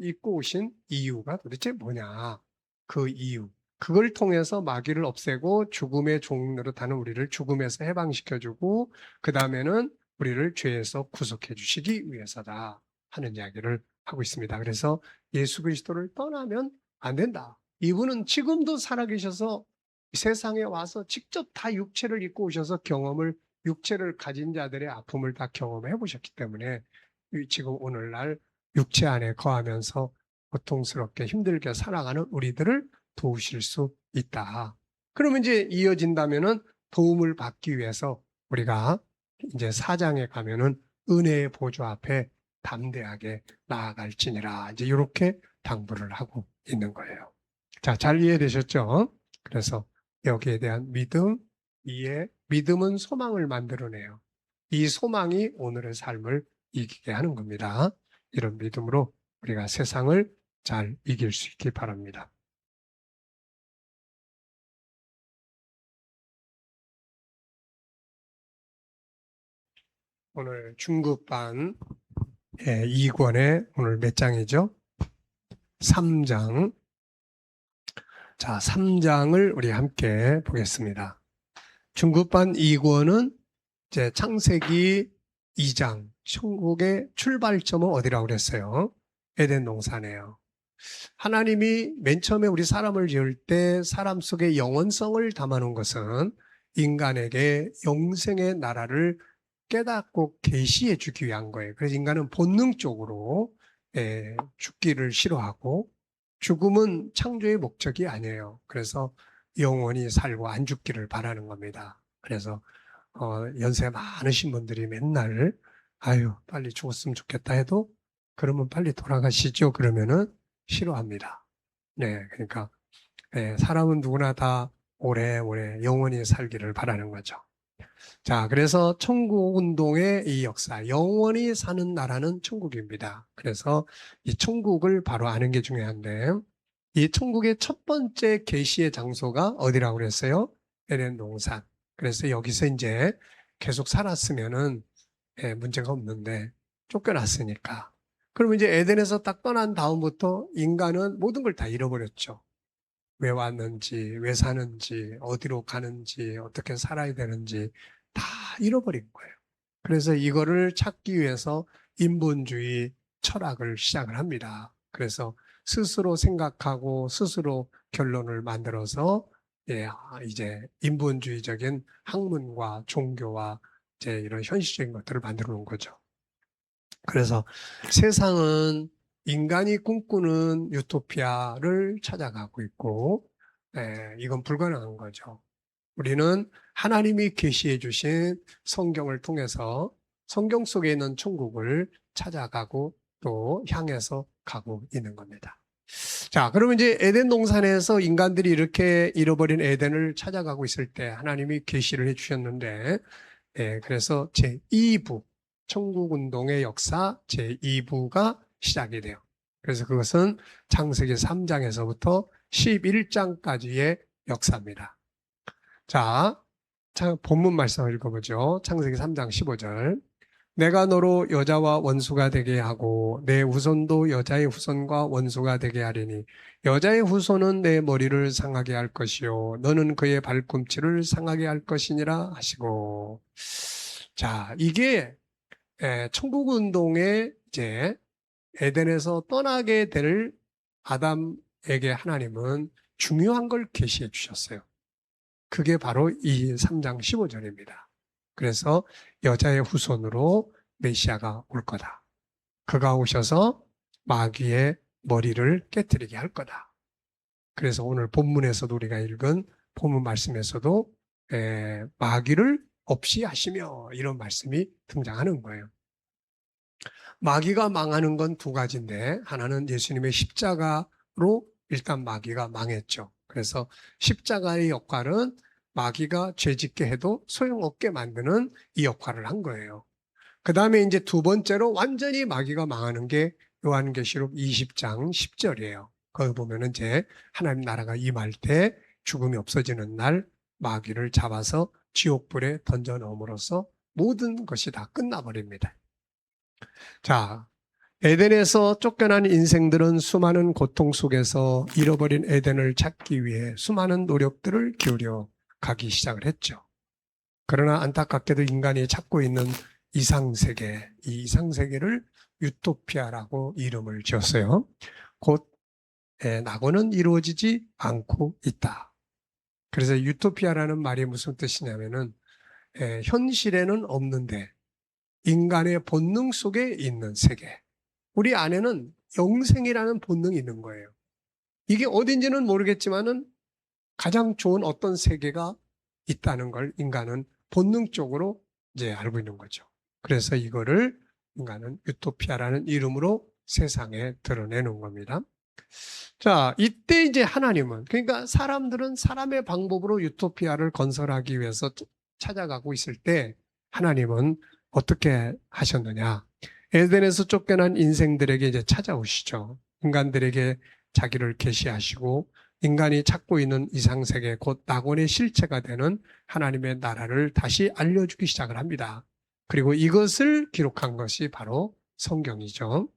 입고 오신 이유가 도대체 뭐냐? 그 이유. 그걸 통해서 마귀를 없애고 죽음의 종노릇하는 우리를 죽음에서 해방시켜주고, 그 다음에는 우리를 죄에서 구속해 주시기 위해서다 하는 이야기를 하고 있습니다. 그래서 예수 그리스도를 떠나면 안 된다. 이분은 지금도 살아계셔서 세상에 와서 직접 다 육체를 입고 오셔서 육체를 가진 자들의 아픔을 다 경험해 보셨기 때문에 지금 오늘날 육체 안에 거하면서 고통스럽게 힘들게 살아가는 우리들을 도우실 수 있다. 그러면 이제 이어진다면은 도움을 받기 위해서 우리가 이제 4장에 가면은 은혜의 보좌 앞에 담대하게 나아갈지니라, 이제 이렇게 당부를 하고 있는 거예요. 자, 잘 이해되셨죠? 그래서 여기에 대한 믿음, 믿음은 소망을 만들어내요. 이 소망이 오늘의 삶을 이기게 하는 겁니다. 이런 믿음으로 우리가 세상을 잘 이길 수 있기 바랍니다. 오늘 중급반 2권의 오늘 몇 장이죠? 3장. 자, 3장을 우리 함께 보겠습니다. 중급반 2권은 이제 창세기 2장, 천국의 출발점은 어디라고 그랬어요? 에덴 동산이에요. 하나님이 맨 처음에 우리 사람을 지을 때 사람 속에 영원성을 담아놓은 것은 인간에게 영생의 나라를 깨닫고 계시해 주기 위한 거예요. 그래서 인간은 본능적으로 죽기를 싫어하고 죽음은 창조의 목적이 아니에요. 그래서 영원히 살고 안 죽기를 바라는 겁니다. 그래서 연세 많으신 분들이 맨날 아유 빨리 죽었으면 좋겠다 해도 그러면 빨리 돌아가시죠 그러면은 싫어합니다. 네, 그러니까 사람은 누구나 다 오래오래 영원히 살기를 바라는 거죠. 자, 그래서 천국운동의 이 역사, 영원히 사는 나라는 천국입니다. 그래서 이 천국을 바로 아는 게 중요한데 이 천국의 첫 번째 계시의 장소가 어디라고 그랬어요? 에덴 동산. 그래서 여기서 이제 계속 살았으면은 문제가 없는데 쫓겨났으니까. 그러면 이제 에덴에서 딱 떠난 다음부터 인간은 모든 걸 다 잃어버렸죠. 왜 왔는지, 왜 사는지, 어디로 가는지, 어떻게 살아야 되는지 다 잃어버린 거예요. 그래서 이거를 찾기 위해서 인본주의 철학을 시작을 합니다. 그래서 스스로 생각하고 스스로 결론을 만들어서 이제 인본주의적인 학문과 종교와 이제 이런 현실적인 것들을 만들어 놓은 거죠. 그래서 세상은 인간이 꿈꾸는 유토피아를 찾아가고 있고, 이건 불가능한 거죠. 우리는 하나님이 계시해 주신 성경을 통해서 성경 속에 있는 천국을 찾아가고 또 향해서 가고 있는 겁니다. 자, 그러면 이제 에덴 동산에서 인간들이 이렇게 잃어버린 에덴을 찾아가고 있을 때 하나님이 계시를 해 주셨는데, 그래서 제2부, 천국운동의 역사 제2부가 시작이 돼요. 그래서 그것은 창세기 3장에서부터 11장까지의 역사입니다. 자, 본문 말씀을 읽어보죠. 창세기 3장 15절. 내가 너로 여자와 원수가 되게 하고 내 후손도 여자의 후손과 원수가 되게 하리니 여자의 후손은 내 머리를 상하게 할 것이요 너는 그의 발꿈치를 상하게 할 것이니라 하시고. 자, 이게 천국운동의 이제 에덴에서 떠나게 될 아담에게 하나님은 중요한 걸 계시해 주셨어요. 그게 바로 이 3장 15절입니다. 그래서 여자의 후손으로 메시아가 올 거다. 그가 오셔서 마귀의 머리를 깨뜨리게 할 거다. 그래서 오늘 본문에서도 우리가 읽은 본문 말씀에서도 마귀를 없이 하시며 이런 말씀이 등장하는 거예요. 마귀가 망하는 건 두 가지인데 하나는 예수님의 십자가로 일단 마귀가 망했죠. 그래서 십자가의 역할은 마귀가 죄짓게 해도 소용없게 만드는 이 역할을 한 거예요. 그 다음에 이제 두 번째로 완전히 마귀가 망하는 게 요한계시록 20장 10절이에요. 거기 보면은 이제 하나님 나라가 임할 때 죽음이 없어지는 날 마귀를 잡아서 지옥불에 던져 넣음으로써 모든 것이 다 끝나버립니다. 자, 에덴에서 쫓겨난 인생들은 수많은 고통 속에서 잃어버린 에덴을 찾기 위해 수많은 노력들을 기울여 가기 시작을 했죠. 그러나 안타깝게도 인간이 찾고 있는 이상세계, 이 이상세계를 유토피아라고 이름을 지었어요. 곧 낙원은 이루어지지 않고 있다. 그래서 유토피아라는 말이 무슨 뜻이냐면은 현실에는 없는데 인간의 본능 속에 있는 세계. 우리 안에는 영생이라는 본능이 있는 거예요. 이게 어딘지는 모르겠지만은 가장 좋은 어떤 세계가 있다는 걸 인간은 본능적으로 이제 알고 있는 거죠. 그래서 이거를 인간은 유토피아라는 이름으로 세상에 드러내는 겁니다. 자, 이때 이제 하나님은, 그러니까 사람들은 사람의 방법으로 유토피아를 건설하기 위해서 찾아가고 있을 때 하나님은 어떻게 하셨느냐? 에덴에서 쫓겨난 인생들에게 이제 찾아오시죠. 인간들에게 자기를 계시하시고 인간이 찾고 있는 이상세계 곧 낙원의 실체가 되는 하나님의 나라를 다시 알려주기 시작을 합니다. 그리고 이것을 기록한 것이 바로 성경이죠.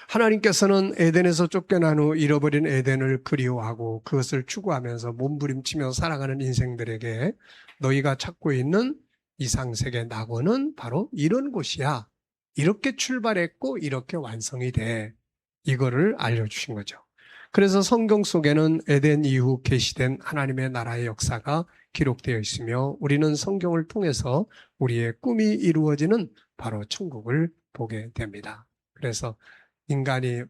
하나님께서는 에덴에서 쫓겨난 후 잃어버린 에덴을 그리워하고 그것을 추구하면서 몸부림치며 살아가는 인생들에게 너희가 찾고 있는 이상세계 낙원은 바로 이런 곳이야. 이렇게 출발했고 이렇게 완성이 돼. 이거를 알려주신 거죠. 그래서 성경 속에는 에덴 이후 계시된 하나님의 나라의 역사가 기록되어 있으며 우리는 성경을 통해서 우리의 꿈이 이루어지는 바로 천국을 보게 됩니다. 그래서 인간이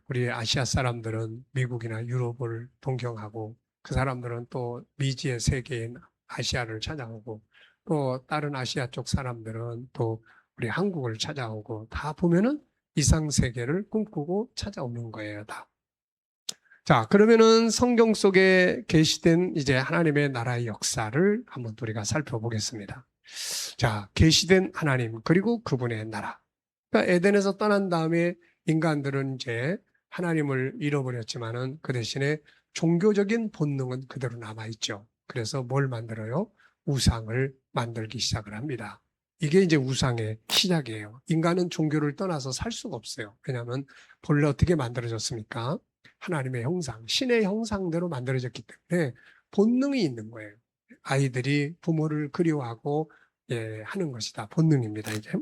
우리 아시아 사람들은 미국이나 유럽을 동경하고 그 사람들은 또 미지의 세계인 아시아를 찾아오고 또 다른 아시아 쪽 사람들은 또 우리 한국을 찾아오고 다 보면은 이상 세계를 꿈꾸고 찾아오는 거예요, 다. 자, 그러면은 성경 속에 계시된 이제 하나님의 나라의 역사를 한번 우리가 살펴보겠습니다. 자, 계시된 하나님 그리고 그분의 나라. 그러니까 에덴에서 떠난 다음에 인간들은 이제 하나님을 잃어버렸지만은 그 대신에 종교적인 본능은 그대로 남아있죠. 그래서 뭘 만들어요? 우상을 만들기 시작을 합니다. 이게 이제 우상의 시작이에요. 인간은 종교를 떠나서 살 수가 없어요. 왜냐하면 본래 어떻게 만들어졌습니까? 하나님의 형상, 신의 형상대로 만들어졌기 때문에 본능이 있는 거예요. 아이들이 부모를 그리워하고 하는 것이다. 본능입니다, 이제.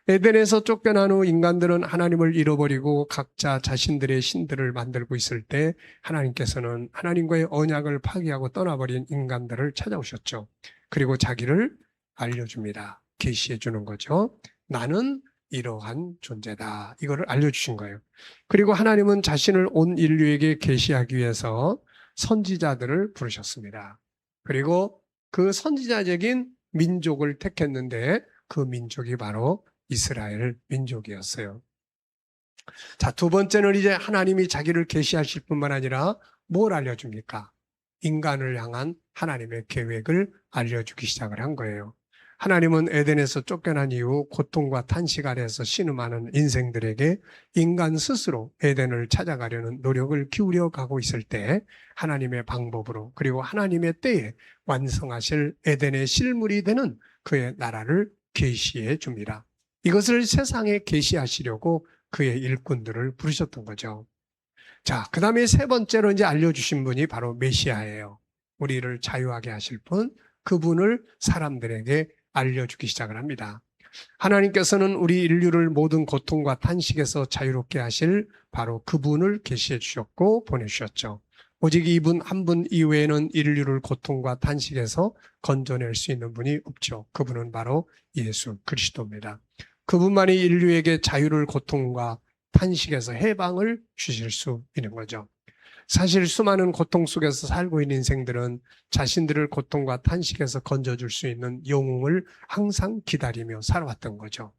에덴에서 쫓겨난 후 인간들은 하나님을 잃어버리고 각자 자신들의 신들을 만들고 있을 때 하나님께서는 하나님과의 언약을 파기하고 떠나버린 인간들을 찾아오셨죠. 그리고 자기를 알려줍니다. 계시해 주는 거죠. 나는 이러한 존재다. 이거를 알려주신 거예요. 그리고 하나님은 자신을 온 인류에게 계시하기 위해서 선지자들을 부르셨습니다. 그리고 그 선지자적인 민족을 택했는데 그 민족이 바로 이스라엘 민족이었어요. 자, 두 번째는 이제 하나님이 자기를 계시하실 뿐만 아니라 뭘 알려줍니까? 인간을 향한 하나님의 계획을 알려주기 시작을 한 거예요. 하나님은 에덴에서 쫓겨난 이후 고통과 탄식 아래에서 신음하는 인생들에게 인간 스스로 에덴을 찾아가려는 노력을 기울여 가고 있을 때 하나님의 방법으로 그리고 하나님의 때에 완성하실 에덴의 실물이 되는 그의 나라를 계시해 줍니다. 이것을 세상에 계시하시려고 그의 일꾼들을 부르셨던 거죠. 자, 그 다음에 세 번째로 이제 알려주신 분이 바로 메시아예요. 우리를 자유하게 하실 분, 그분을 사람들에게 알려주기 시작을 합니다. 하나님께서는 우리 인류를 모든 고통과 탄식에서 자유롭게 하실 바로 그분을 계시해 주셨고 보내주셨죠. 오직 이분 한 분 이외에는 인류를 고통과 탄식에서 건져낼 수 있는 분이 없죠. 그분은 바로 예수 그리스도입니다. 그분만이 인류에게 자유를 고통과 탄식에서 해방을 주실 수 있는 거죠. 사실 수많은 고통 속에서 살고 있는 인생들은 자신들을 고통과 탄식에서 건져줄 수 있는 영웅을 항상 기다리며 살아왔던 거죠.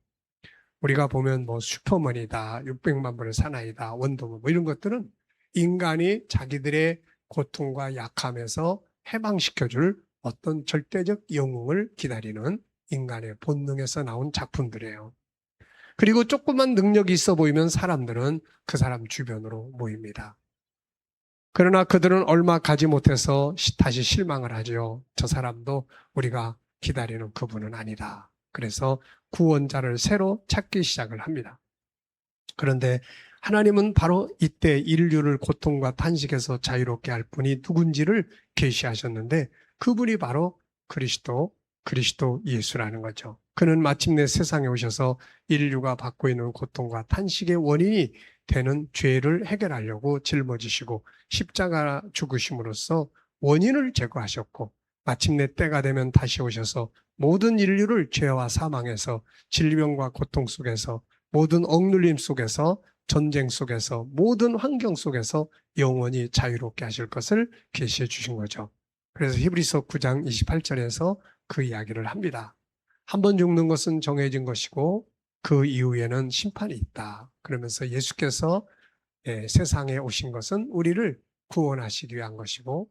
우리가 보면 뭐 슈퍼맨이다, 600만 불의 사나이다, 원더우먼 뭐 이런 것들은 인간이 자기들의 고통과 약함에서 해방시켜줄 어떤 절대적 영웅을 기다리는 인간의 본능에서 나온 작품들이에요. 그리고 조금만 능력이 있어 보이면 사람들은 그 사람 주변으로 모입니다. 그러나 그들은 얼마 가지 못해서 다시 실망을 하죠. 저 사람도 우리가 기다리는 그분은 아니다. 그래서 구원자를 새로 찾기 시작을 합니다. 그런데 하나님은 바로 이때 인류를 고통과 탄식에서 자유롭게 할 분이 누군지를 계시하셨는데 그분이 바로 그리스도 예수라는 거죠. 그는 마침내 세상에 오셔서 인류가 받고 있는 고통과 탄식의 원인이 되는 죄를 해결하려고 짊어지시고 십자가 죽으심으로써 원인을 제거하셨고 마침내 때가 되면 다시 오셔서 모든 인류를 죄와 사망에서 질병과 고통 속에서 모든 억눌림 속에서 전쟁 속에서 모든 환경 속에서 영원히 자유롭게 하실 것을 계시해 주신 거죠. 그래서 히브리서 9장 28절에서 그 이야기를 합니다. 한 번 죽는 것은 정해진 것이고 그 이후에는 심판이 있다. 그러면서 예수께서 세상에 오신 것은 우리를 구원하시기 위한 것이고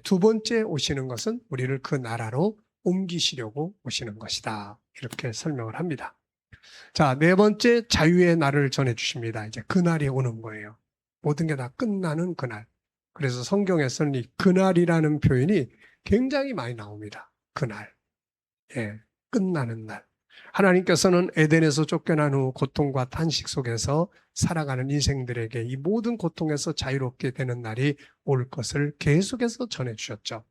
두 번째 오시는 것은 우리를 그 나라로 옮기시려고 오시는 것이다. 이렇게 설명을 합니다. 자, 네 번째 자유의 날을 전해주십니다. 이제 그날이 오는 거예요. 모든 게 다 끝나는 그날. 그래서 성경에서는 이 그날이라는 표현이 굉장히 많이 나옵니다. 그날. 예, 끝나는 날. 하나님께서는 에덴에서 쫓겨난 후 고통과 탄식 속에서 살아가는 인생들에게 이 모든 고통에서 자유롭게 되는 날이 올 것을 계속해서 전해주셨죠.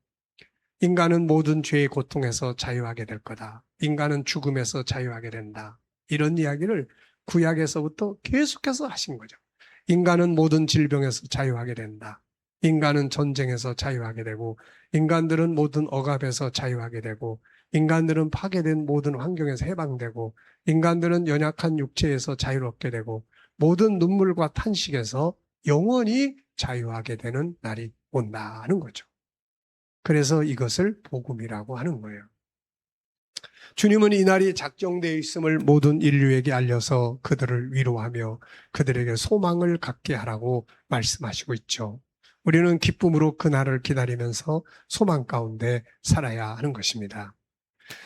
인간은 모든 죄의 고통에서 자유하게 될 거다. 인간은 죽음에서 자유하게 된다. 이런 이야기를 구약에서부터 계속해서 하신 거죠. 인간은 모든 질병에서 자유하게 된다. 인간은 전쟁에서 자유하게 되고, 인간들은 모든 억압에서 자유하게 되고, 인간들은 파괴된 모든 환경에서 해방되고, 인간들은 연약한 육체에서 자유롭게 되고, 모든 눈물과 탄식에서 영원히 자유하게 되는 날이 온다는 거죠. 그래서 이것을 복음이라고 하는 거예요. 주님은 이 날이 작정되어 있음을 모든 인류에게 알려서 그들을 위로하며 그들에게 소망을 갖게 하라고 말씀하시고 있죠. 우리는 기쁨으로 그 날을 기다리면서 소망 가운데 살아야 하는 것입니다.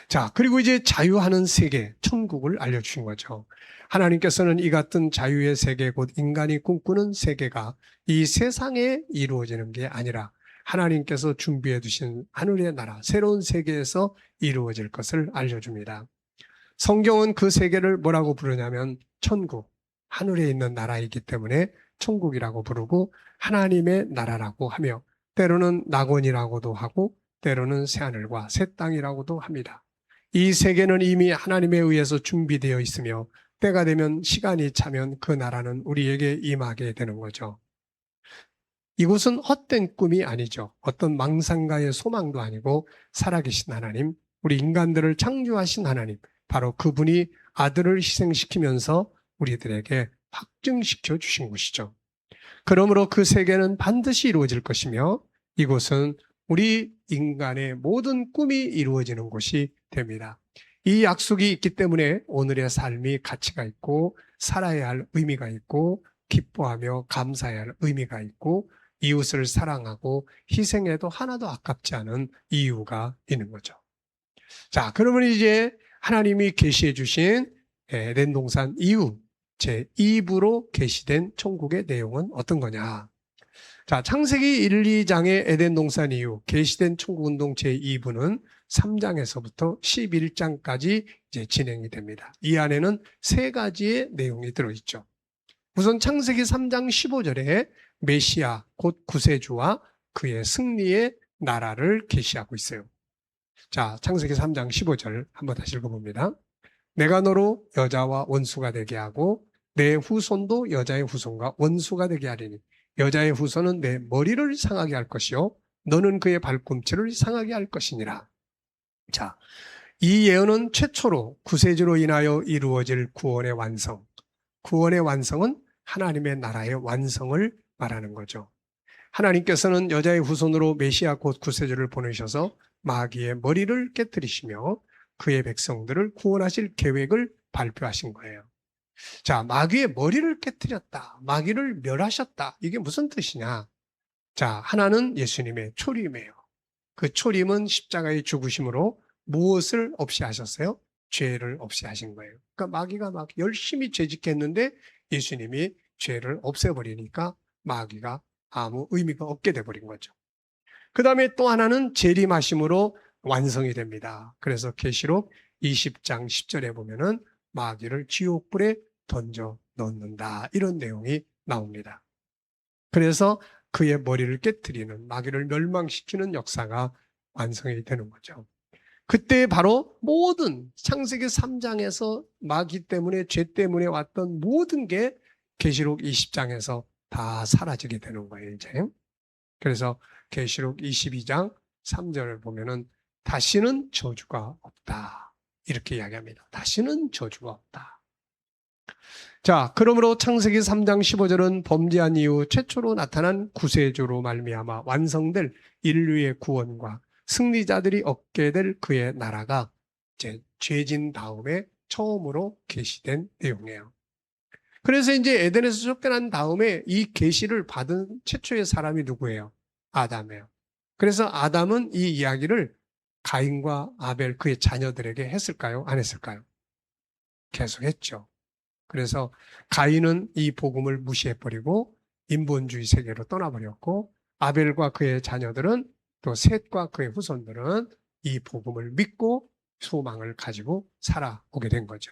자, 그리고 이제 자유하는 세계, 천국을 알려주신 거죠. 하나님께서는 이 같은 자유의 세계, 곧 인간이 꿈꾸는 세계가 이 세상에 이루어지는 게 아니라 하나님께서 준비해 두신 하늘의 나라, 새로운 세계에서 이루어질 것을 알려줍니다. 성경은 그 세계를 뭐라고 부르냐면 천국, 하늘에 있는 나라이기 때문에 천국이라고 부르고 하나님의 나라라고 하며 때로는 낙원이라고도 하고 때로는 새하늘과 새 땅이라고도 합니다. 이 세계는 이미 하나님에 의해서 준비되어 있으며 때가 되면 시간이 차면 그 나라는 우리에게 임하게 되는 거죠. 이곳은 헛된 꿈이 아니죠. 어떤 망상가의 소망도 아니고 살아계신 하나님, 우리 인간들을 창조하신 하나님, 바로 그분이 아들을 희생시키면서 우리들에게 확증시켜 주신 곳이죠. 그러므로 그 세계는 반드시 이루어질 것이며 이곳은 우리 인간의 모든 꿈이 이루어지는 곳이 됩니다. 이 약속이 있기 때문에 오늘의 삶이 가치가 있고 살아야 할 의미가 있고 기뻐하며 감사해야 할 의미가 있고 이웃을 사랑하고 희생해도 하나도 아깝지 않은 이유가 있는 거죠. 자, 그러면 이제 하나님이 계시해 주신 에덴 동산 이후 제2부로 계시된 천국의 내용은 어떤 거냐? 자, 창세기 1, 2장의 에덴 동산 이후 계시된 천국 운동 제2부는 3장에서부터 11장까지 이제 진행이 됩니다. 이 안에는 세 가지의 내용이 들어있죠. 우선 창세기 3장 15절에 메시아 곧 구세주와 그의 승리의 나라를 계시하고 있어요. 자, 창세기 3장 15절 한번 다시 읽어봅니다. 내가 너로 여자와 원수가 되게 하고 내 후손도 여자의 후손과 원수가 되게 하리니 여자의 후손은 내 머리를 상하게 할 것이요 너는 그의 발꿈치를 상하게 할 것이니라. 자, 이 예언은 최초로 구세주로 인하여 이루어질 구원의 완성. 구원의 완성은 하나님의 나라의 완성을 말하는 거죠. 하나님께서는 여자의 후손으로 메시아 곧 구세주를 보내셔서 마귀의 머리를 깨뜨리시며 그의 백성들을 구원하실 계획을 발표하신 거예요. 자, 마귀의 머리를 깨뜨렸다. 마귀를 멸하셨다. 이게 무슨 뜻이냐? 자, 하나는 예수님의 초림이에요. 그 초림은 십자가의 죽으심으로 무엇을 없이 하셨어요? 죄를 없이 하신 거예요. 그러니까 마귀가 막 열심히 죄짓겠는데 예수님이 죄를 없애버리니까 마귀가 아무 의미가 없게 돼버린 거죠. 그 다음에 또 하나는 재림하심으로 완성이 됩니다. 그래서 계시록 20장 10절에 보면은 마귀를 지옥불에 던져 넣는다. 이런 내용이 나옵니다. 그래서 그의 머리를 깨뜨리는 마귀를 멸망시키는 역사가 완성이 되는 거죠. 그때 바로 모든 창세기 3장에서 마귀 때문에 죄 때문에 왔던 모든 게 계시록 20장에서 다 사라지게 되는 거예요, 이제. 그래서 계시록 22장 3절을 보면은 다시는 저주가 없다. 이렇게 이야기합니다. 다시는 저주가 없다. 자, 그러므로 창세기 3장 15절은 범죄한 이후 최초로 나타난 구세주로 말미암아 완성될 인류의 구원과 승리자들이 얻게 될 그의 나라가 이제 죄진 다음에 처음으로 계시된 내용이에요. 그래서 이제 에덴에서 쫓겨난 다음에 이 계시를 받은 최초의 사람이 누구예요? 아담이에요. 그래서 아담은 이 이야기를 가인과 아벨 그의 자녀들에게 했을까요? 안 했을까요? 계속했죠. 그래서 가인은 이 복음을 무시해버리고 인본주의 세계로 떠나버렸고, 아벨과 그의 자녀들은, 또 셋과 그의 후손들은 이 복음을 믿고 소망을 가지고 살아오게 된 거죠.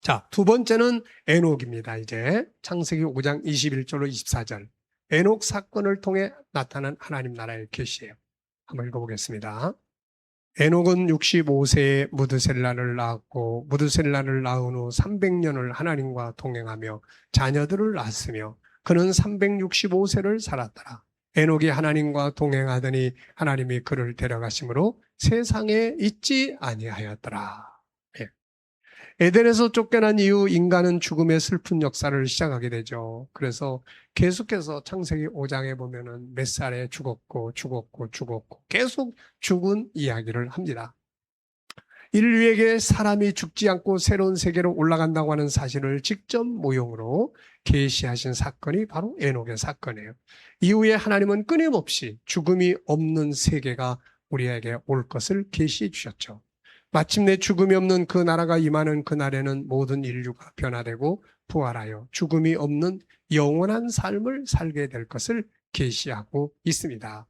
자, 두 번째는 에녹입니다. 이제 창세기 5장 21절로 24절. 에녹 사건을 통해 나타난 하나님 나라의 계시예요. 한번 읽어보겠습니다. 에녹은 65세에 무드셀라를 낳았고, 무드셀라를 낳은 후 300년을 하나님과 동행하며 자녀들을 낳았으며, 그는 365세를 살았더라. 에녹이 하나님과 동행하더니 하나님이 그를 데려가심으로 세상에 있지 아니하였더라. 에덴에서 쫓겨난 이후 인간은 죽음의 슬픈 역사를 시작하게 되죠. 그래서 계속해서 창세기 5장에 보면은 몇 살에 죽었고 계속 죽은 이야기를 합니다. 인류에게 사람이 죽지 않고 새로운 세계로 올라간다고 하는 사실을 직접 모형으로 계시하신 사건이 바로 에녹의 사건이에요. 이후에 하나님은 끊임없이 죽음이 없는 세계가 우리에게 올 것을 계시해 주셨죠. 마침내 죽음이 없는 그 나라가 임하는 그날에는 모든 인류가 변화되고 부활하여 죽음이 없는 영원한 삶을 살게 될 것을 계시하고 있습니다.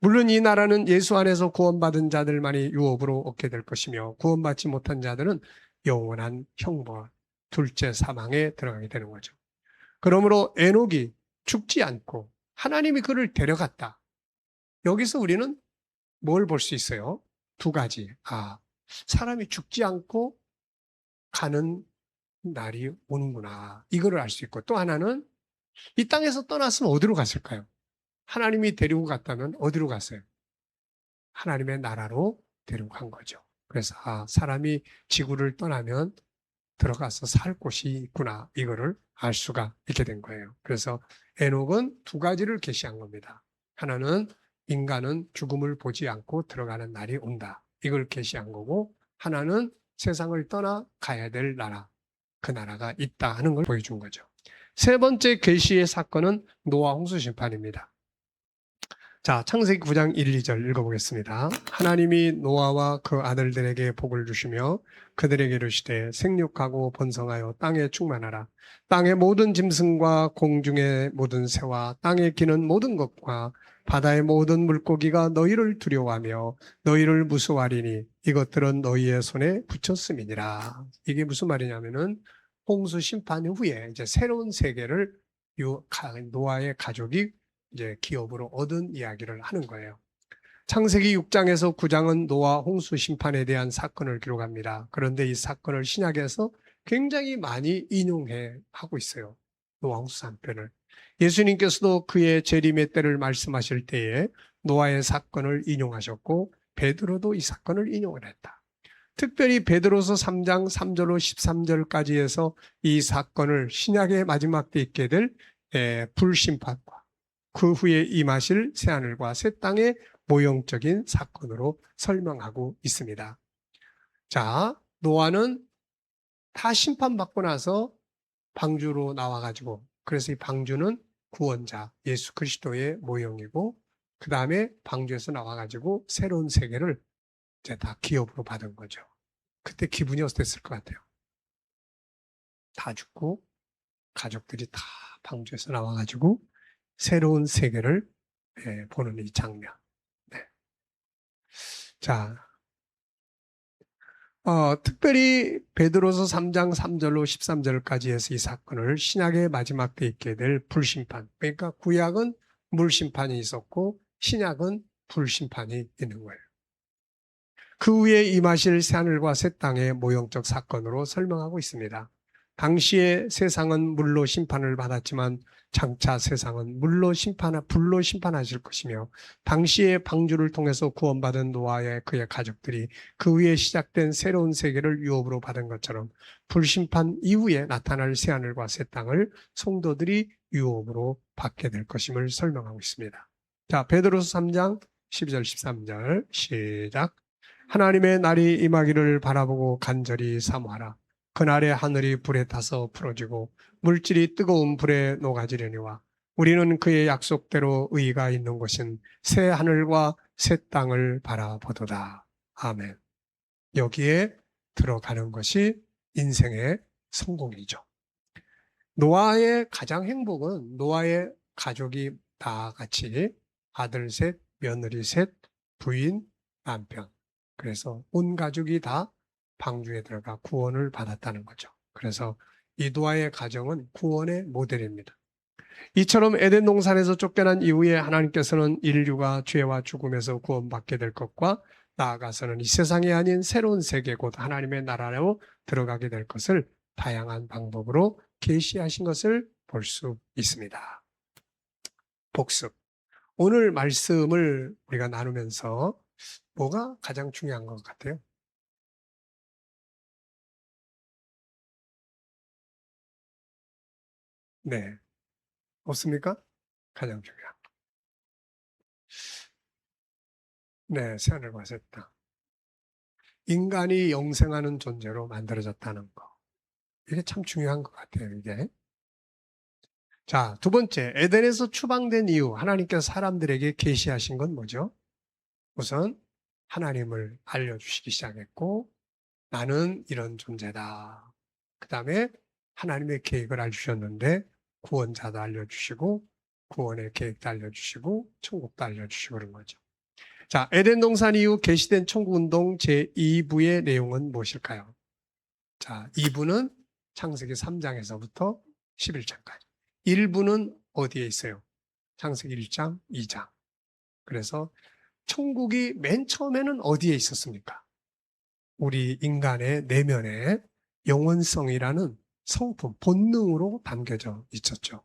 물론 이 나라는 예수 안에서 구원받은 자들만이 유업으로 얻게 될 것이며, 구원받지 못한 자들은 영원한 형벌, 둘째 사망에 들어가게 되는 거죠. 그러므로 에녹이 죽지 않고 하나님이 그를 데려갔다. 여기서 우리는 뭘 볼 수 있어요? 두 가지. 사람이 죽지 않고 가는 날이 오는구나. 이거를 알 수 있고, 또 하나는 이 땅에서 떠났으면 어디로 갔을까요? 하나님이 데리고 갔다면 어디로 갔어요? 하나님의 나라로 데리고 간 거죠. 그래서 사람이 지구를 떠나면 들어가서 살 곳이 있구나. 이거를 알 수가 있게 된 거예요. 그래서 에녹은 두 가지를 계시한 겁니다. 하나는 인간은 죽음을 보지 않고 들어가는 날이 온다. 이걸 계시한 거고, 하나는 세상을 떠나 가야 될 나라, 그 나라가 있다 하는 걸 보여준 거죠. 세 번째 계시의 사건은 노아 홍수 심판입니다. 자, 창세기 9장 1, 2절 읽어보겠습니다. 하나님이 노아와 그 아들들에게 복을 주시며 그들에게 이르시되 생육하고 번성하여 땅에 충만하라. 땅의 모든 짐승과 공중의 모든 새와 땅에 기는 모든 것과 바다의 모든 물고기가 너희를 두려워하며 너희를 무서워하리니 이것들은 너희의 손에 붙였음이니라. 이게 무슨 말이냐면은 홍수 심판 후에 이제 새로운 세계를 노아의 가족이 이제 기업으로 얻은 이야기를 하는 거예요. 창세기 6장에서 9장은 노아 홍수 심판에 대한 사건을 기록합니다. 그런데 이 사건을 신약에서 굉장히 많이 인용해 하고 있어요. 노아 홍수 사건을. 예수님께서도 그의 재림의 때를 말씀하실 때에 노아의 사건을 인용하셨고, 베드로도 이 사건을 인용을 했다. 특별히 베드로서 3장 3절로 13절까지 해서 이 사건을 신약의 마지막 때 있게 될 불심판과 그 후에 임하실 새하늘과 새 땅의 모형적인 사건으로 설명하고 있습니다. 자, 노아는 다 심판받고 나서 방주로 나와가지고, 그래서 이 방주는 구원자 예수 그리스도의 모형이고, 그 다음에 방주에서 나와가지고 새로운 세계를 이제 다 기업으로 받은 거죠. 그때 기분이 어땠을 것 같아요? 다 죽고 가족들이 다 방주에서 나와가지고 새로운 세계를 보는 이 장면. 네. 자, 특별히 베드로서 3장 3절로 13절까지 해서 이 사건을 신약의 마지막 때 있게 될 불심판. 그러니까 구약은 물심판이 있었고 신약은 불심판이 있는 거예요. 그 후에 임하실 새하늘과 새 땅의 모형적 사건으로 설명하고 있습니다. 당시에 세상은 물로 심판을 받았지만 장차 세상은 불로 심판하실 것이며, 당시에 방주를 통해서 구원받은 노아의 그의 가족들이 그 후에 시작된 새로운 세계를 유업으로 받은 것처럼 불심판 이후에 나타날 새하늘과 새 땅을 성도들이 유업으로 받게 될 것임을 설명하고 있습니다. 자, 베드로서 3장 12절 13절 시작. 하나님의 날이 임하기를 바라보고 간절히 사모하라. 그날에 하늘이 불에 타서 풀어지고 물질이 뜨거운 불에 녹아지려니와 우리는 그의 약속대로 의가 있는 곳인 새 하늘과 새 땅을 바라보도다. 아멘. 여기에 들어가는 것이 인생의 성공이죠. 노아의 가장 행복은 노아의 가족이 다 같이 아들 셋, 며느리 셋, 부인, 남편. 그래서 온 가족이 다 방주에 들어가 구원을 받았다는 거죠. 그래서 이 노아의 가정은 구원의 모델입니다. 이처럼 에덴 동산에서 쫓겨난 이후에 하나님께서는 인류가 죄와 죽음에서 구원받게 될 것과 나아가서는 이 세상이 아닌 새로운 세계 곧 하나님의 나라로 들어가게 될 것을 다양한 방법으로 계시하신 것을 볼 수 있습니다. 복습. 오늘 말씀을 우리가 나누면서 뭐가 가장 중요한 것 같아요? 네. 없습니까? 가장 중요한. 네, 새하늘 과셨다. 인간이 영생하는 존재로 만들어졌다는 거. 이게 참 중요한 것 같아요, 이게. 자, 두 번째, 에덴에서 추방된 이후 하나님께서 사람들에게 계시하신 건 뭐죠? 우선 하나님을 알려주시기 시작했고, 나는 이런 존재다. 그 다음에 하나님의 계획을 알려주셨는데, 구원자도 알려주시고, 구원의 계획도 알려주시고, 천국도 알려주시고 그런 거죠. 자, 에덴 동산 이후 계시된 천국운동 제2부의 내용은 무엇일까요? 자, 2부는 창세기 3장에서부터 11장까지. 1부는 어디에 있어요? 창세기 1장, 2장. 그래서 천국이 맨 처음에는 어디에 있었습니까? 우리 인간의 내면에 영원성이라는 성품, 본능으로 담겨져 있었죠.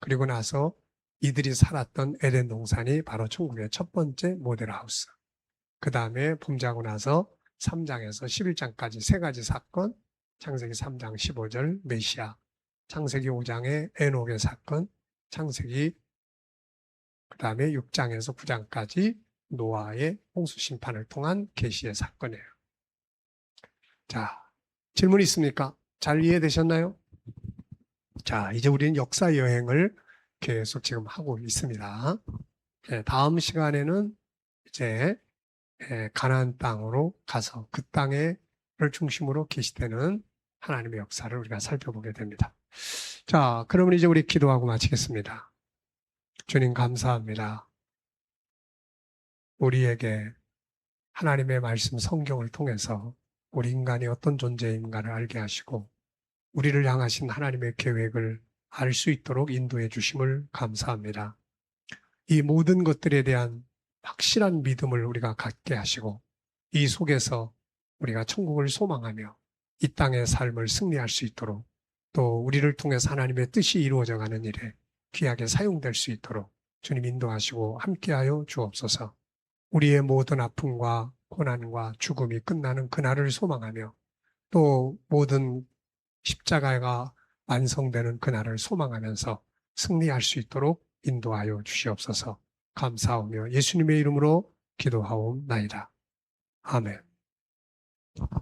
그리고 나서 이들이 살았던 에덴 동산이 바로 천국의 첫 번째 모델하우스. 그 다음에 범죄하고 나서 3장에서 11장까지 세 가지 사건, 창세기 3장 15절 메시아, 창세기 5장의 에녹의 사건, 창세기 그 다음에 6장에서 9장까지 노아의 홍수 심판을 통한 계시의 사건이에요. 자, 질문 있습니까? 잘 이해되셨나요? 자, 이제 우리는 역사 여행을 계속 지금 하고 있습니다. 네, 다음 시간에는 이제 가나안 땅으로 가서 그 땅을 중심으로 계시되는 하나님의 역사를 우리가 살펴보게 됩니다. 자, 그러면 이제 우리 기도하고 마치겠습니다. 주님 감사합니다. 우리에게 하나님의 말씀 성경을 통해서 우리 인간이 어떤 존재인가를 알게 하시고 우리를 향하신 하나님의 계획을 알 수 있도록 인도해 주심을 감사합니다. 이 모든 것들에 대한 확실한 믿음을 우리가 갖게 하시고 이 속에서 우리가 천국을 소망하며 이 땅의 삶을 승리할 수 있도록 또 우리를 통해서 하나님의 뜻이 이루어져 가는 일에 귀하게 사용될 수 있도록 주님 인도하시고 함께하여 주옵소서. 우리의 모든 아픔과 고난과 죽음이 끝나는 그날을 소망하며 또 모든 십자가가 완성되는 그날을 소망하면서 승리할 수 있도록 인도하여 주시옵소서. 감사하며 예수님의 이름으로 기도하옵나이다. 아멘.